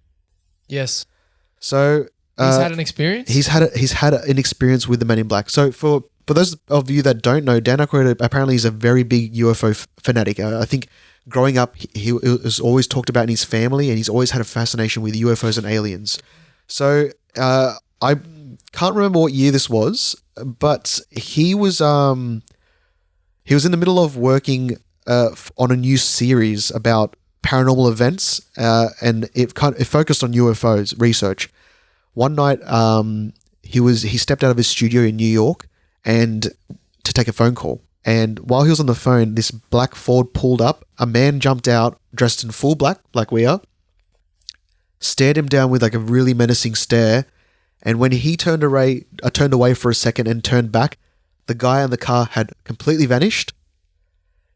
Yes. So he's had an experience? He's had an experience with the Men in Black. So for those of you that don't know, Dan Aykroyd apparently is a very big UFO fanatic. I think growing up, he was always talked about in his family, and he's always had a fascination with UFOs and aliens. So I can't remember what year this was, but he was in the middle of working on a new series about paranormal events, and it focused on UFOs research. One night, he stepped out of his studio in New York and to take a phone call. And while he was on the phone, this black Ford pulled up. A man jumped out, dressed in full black, like we are, stared him down with like a really menacing stare. And when he turned away for a second and turned back, the guy in the car had completely vanished.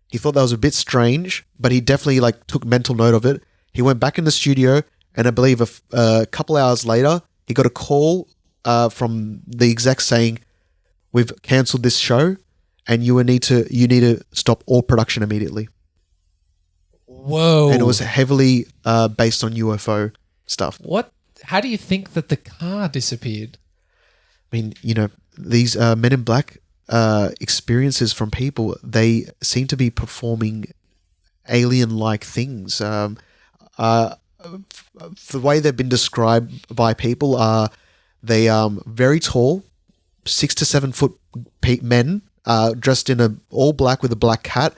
He thought that was a bit strange, but he definitely took mental note of it. He went back in the studio, and I believe a couple hours later, he got a call from the exec saying, "We've cancelled this show, and you need to stop all production immediately." Whoa! And it was heavily based on UFO stuff. What? How do you think that the car disappeared? I mean, these Men in Black experiences from people, they seem to be performing alien-like things. The way they've been described by people are They very tall, 6 to 7 foot men, dressed in all black with a black cat,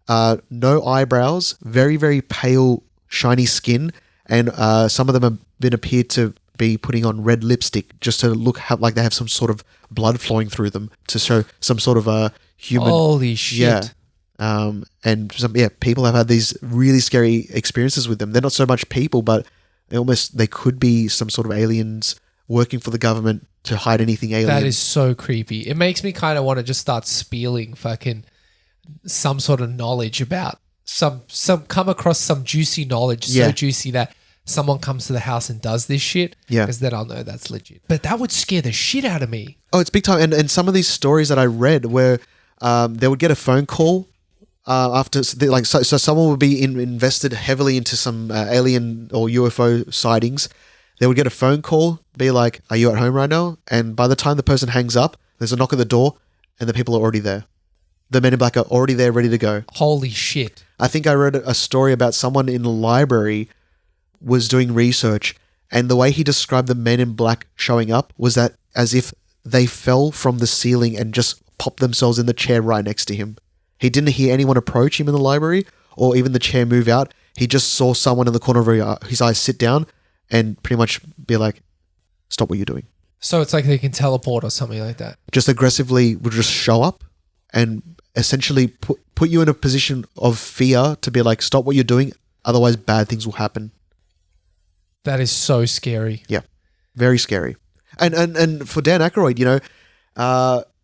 no eyebrows, very, very pale, shiny skin, and some of them have appeared to be putting on red lipstick just to look like they have some sort of blood flowing through them to show some sort of a human. Holy shit. Yeah. And people have had these really scary experiences with them. They're not so much people, but they could be some sort of aliens working for the government to hide anything alien. That is so creepy. It makes me kind of want to just start spieling fucking some sort of knowledge about come across some juicy knowledge, so juicy that someone comes to the house and does this shit. Yeah. Because then I'll know that's legit. But that would scare the shit out of me. Oh, it's big time. And some of these stories that I read where they would get a phone call after, so someone would be invested heavily into some alien or UFO sightings. They would get a phone call, be like, "Are you at home right now?" And by the time the person hangs up, there's a knock at the door and the people are already there. The men in black are already there, ready to go. Holy shit. I think I read a story about someone in the library was doing research, and the way he described the men in black showing up was that as if they fell from the ceiling and just popped themselves in the chair right next to him. He didn't hear anyone approach him in the library or even the chair move out. He just saw someone in the corner of his eyes sit down and pretty much be like, "Stop what you're doing." So it's like they can teleport or something like that. Just aggressively would just show up and essentially put you in a position of fear to be like, "Stop what you're doing, otherwise bad things will happen." That is so scary. Yeah, very scary. And for Dan Aykroyd,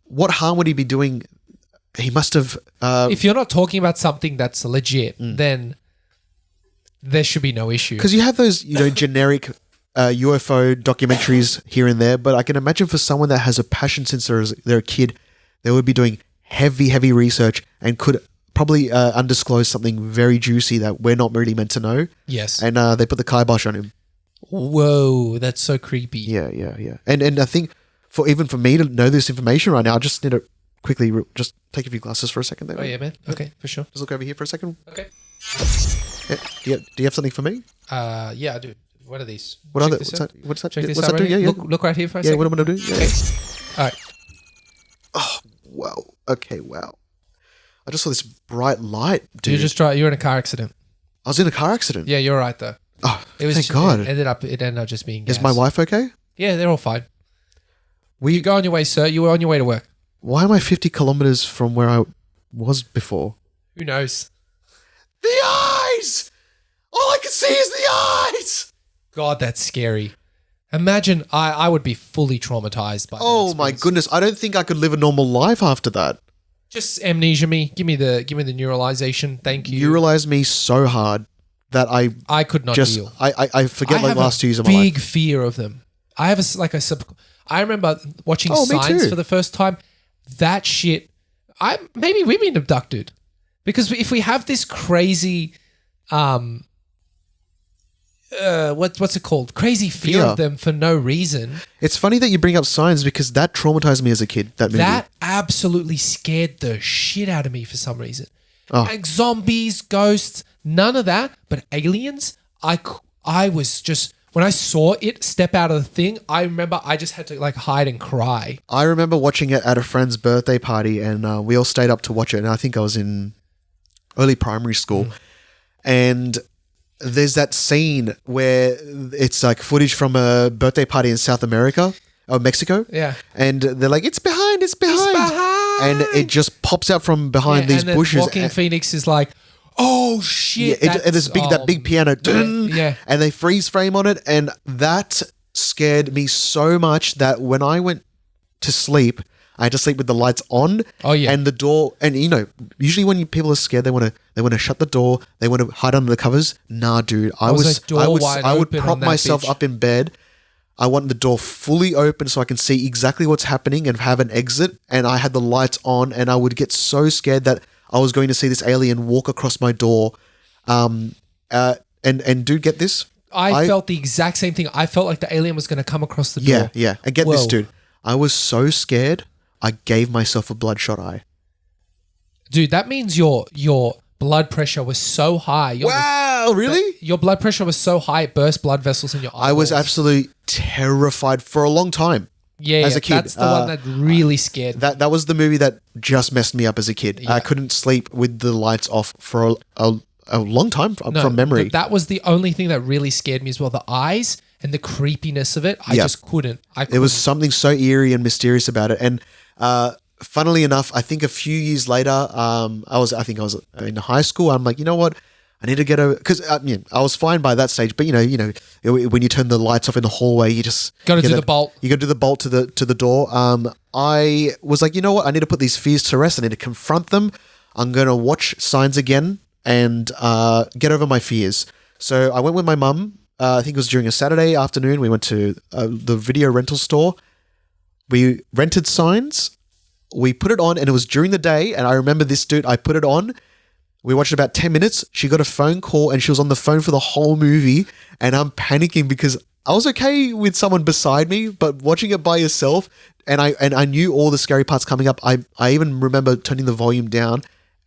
what harm would he be doing? He must have... if you're not talking about something that's legit, then there should be no issue. Because you have those, generic UFO documentaries here and there, but I can imagine for someone that has a passion since they're a kid, they would be doing heavy research and could probably undisclose something very juicy that we're not really meant to know. Yes. And they put the kibosh on him. Whoa, that's so creepy. Yeah. And I think for me to know this information right now, I just need to quickly just take a few glasses for a second there. Oh, yeah, man. Okay, for sure. Just look over here for a second. Okay. Yeah. Do you have something for me? Yeah, I do. What are these? What are they? What's that? Check this What's out that do? right Yeah. Look right here for a second. Yeah, what am I going to do? Yeah. Okay. All right. Oh, wow. Okay, wow. I just saw this bright light, dude. You're in a car accident. I was in a car accident. Yeah, you're right though. Oh, thank God. It ended up just being gas. Is my wife okay? Yeah, they're all fine. You go on your way, sir. You were on your way to work. Why am I 50 kilometers from where I was before? Who knows? The eyes! All I can see is the eyes! God, that's scary. Imagine I would be fully traumatized by that Oh my goodness. I don't think I could live a normal life after that. Just amnesia me. Give me the neuralization. Thank you. Neuralized me so hard that I could not deal. I forget like last 2 years of my big life. fear of them. I have I remember watching me Signs too. for the first time. That shit. Maybe we've been abducted because if we have this crazy, what's it called? Crazy fear of them for no reason. It's funny that you bring up Signs because that traumatized me as a kid. That movie. That absolutely scared the shit out of me for some reason. Oh. Like zombies, ghosts, none of that. But aliens, I was just, when I saw it step out of the thing, I remember I just had to like hide and cry. I remember watching it at a friend's birthday party and we all stayed up to watch it. And I think I was in early primary school. And there's that scene where it's like footage from a birthday party in South America or Mexico. Yeah. And they're like, it's behind. It's behind. And it just pops out from behind these and bushes. Walking Phoenix is like, oh shit. Yeah, and it's that big piano. Yeah. And they freeze frame on it. And that scared me so much that when I went to sleep, I had to sleep with the lights on. Oh yeah. And the door, and usually when people are scared, they want to shut the door. They want to hide under the covers. Nah, dude. I would prop myself up in bed. I want the door fully open so I can see exactly what's happening and have an exit. And I had the lights on, and I would get so scared that I was going to see this alien walk across my door. And dude, get this. I felt the exact same thing. I felt like the alien was going to come across the door. Yeah. And get this, dude. I was so scared. I gave myself a bloodshot eye. Dude, that means your blood pressure was so high. Wow. Wow, really? Your blood pressure was so high it burst blood vessels in your eyeballs. I was absolutely terrified for a long time. Yeah, as a kid. That's the one that really scared me. That was the movie that just messed me up as a kid. I couldn't sleep with the lights off for a long time from memory. That was the only thing that really scared me as well. The eyes and the creepiness of it. I just couldn't. There was something so eerie and mysterious about it. And funnily enough, I think a few years later, I was in high school. I'm like, you know what? I need to get over, because I was fine by that stage. But you know, when you turn the lights off in the hallway, you just got to do the bolt. You got to do the bolt to the door. I was like, you know what? I need to put these fears to rest. I need to confront them. I'm going to watch Signs again and get over my fears. So I went with my mum. I think it was during a Saturday afternoon. We went to the video rental store. We rented Signs. We put it on, and it was during the day. And I remember this dude. I put it on. We watched about 10 minutes. She got a phone call, and she was on the phone for the whole movie. And I'm panicking because I was okay with someone beside me, but watching it by yourself, and I knew all the scary parts coming up. I even remember turning the volume down,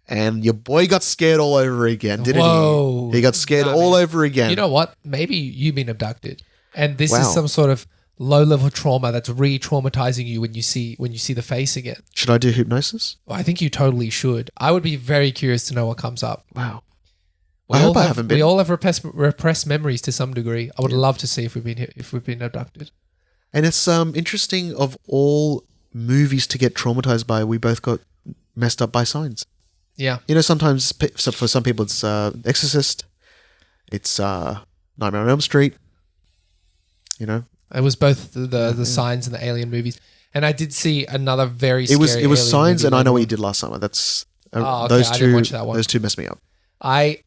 and your boy got scared all over again, didn't he? He got scared all over again. You know what? Maybe you've been abducted, and this is some sort of low-level trauma that's re-traumatizing you when you see the face again. Should I do hypnosis? Well, I think you totally should. I would be very curious to know what comes up. Wow. I hope I haven't been. We all have repressed memories to some degree. I would love to see if we've been abducted. And it's interesting, of all movies to get traumatized by, we both got messed up by Signs. Yeah. You know, sometimes for some people it's Exorcist, it's Nightmare on Elm Street. You know. It was both the Signs and the Alien movies, and I did see another very scary. It was Signs, and I Know What You Did Last Summer. That's okay. those I two. didn't watch that one. Those two messed me up. I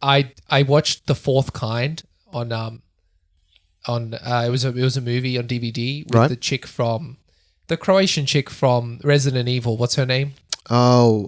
watched The Fourth Kind on it was a movie on DVD with the Croatian chick from Resident Evil. What's her name? Oh,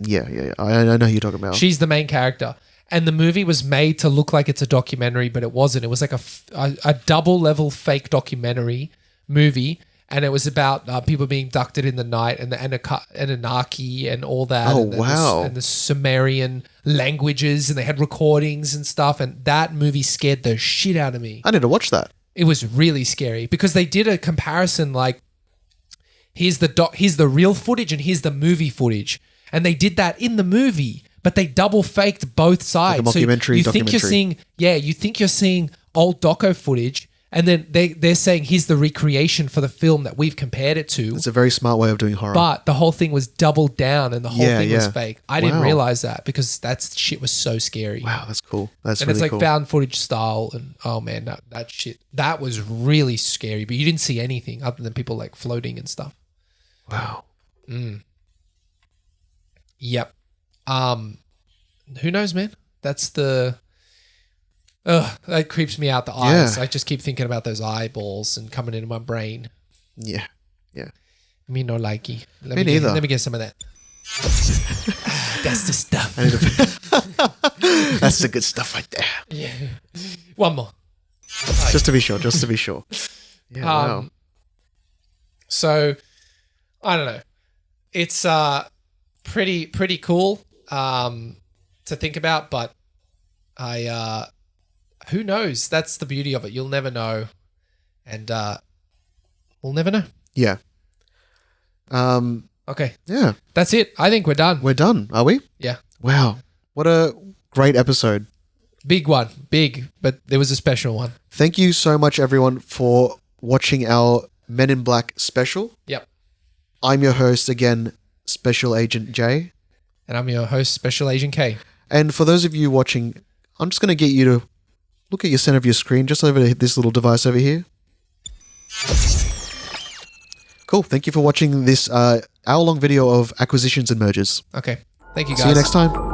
yeah. I know who you're talking about. She's the main character. And the movie was made to look like it's a documentary, but it wasn't. It was like a double-level fake documentary movie, and it was about people being abducted in the night and the Anunnaki and all that. Oh, and wow. And the Sumerian languages, and they had recordings and stuff, and that movie scared the shit out of me. I need to watch that. It was really scary because they did a comparison like, here's the real footage and here's the movie footage. And they did that in the movie. But they double faked both sides. Like a mockumentary, so you think you're seeing old doco footage, and then they're saying here's the recreation for the film that we've compared it to. It's a very smart way of doing horror. But the whole thing was doubled down, and the whole thing was fake. I didn't Wow. realize that because that shit was so scary. Wow, that's cool. That's and really it's like cool. found footage style, and oh man, that shit that was really scary. But you didn't see anything other than people like floating and stuff. Wow. Yep. Who knows, man? That's that creeps me out, the eyes. Yeah. I just keep thinking about those eyeballs and coming into my brain. Yeah. Me no likey. Me neither. Let me get some of that. That's the stuff. That's the good stuff right there. Yeah. One more. Just to be sure. Yeah, wow. So, I don't know. It's pretty cool to think about, but who knows? That's the beauty of it. You'll never know, and we'll never know. Yeah. Okay, Yeah. that's it. I think we're done. We're done, are we? Yeah, Wow. What a great episode. big one, but there was a special one. Thank you so much, everyone, for watching our Men in Black special. Yep. I'm your host again, Special Agent J. And I'm your host, Special Agent K. And for those of you watching, I'm just going to get you to look at your center of your screen, just over this little device over here. Cool. Thank you for watching this hour-long video of acquisitions and mergers. Okay. Thank you, guys. See you next time.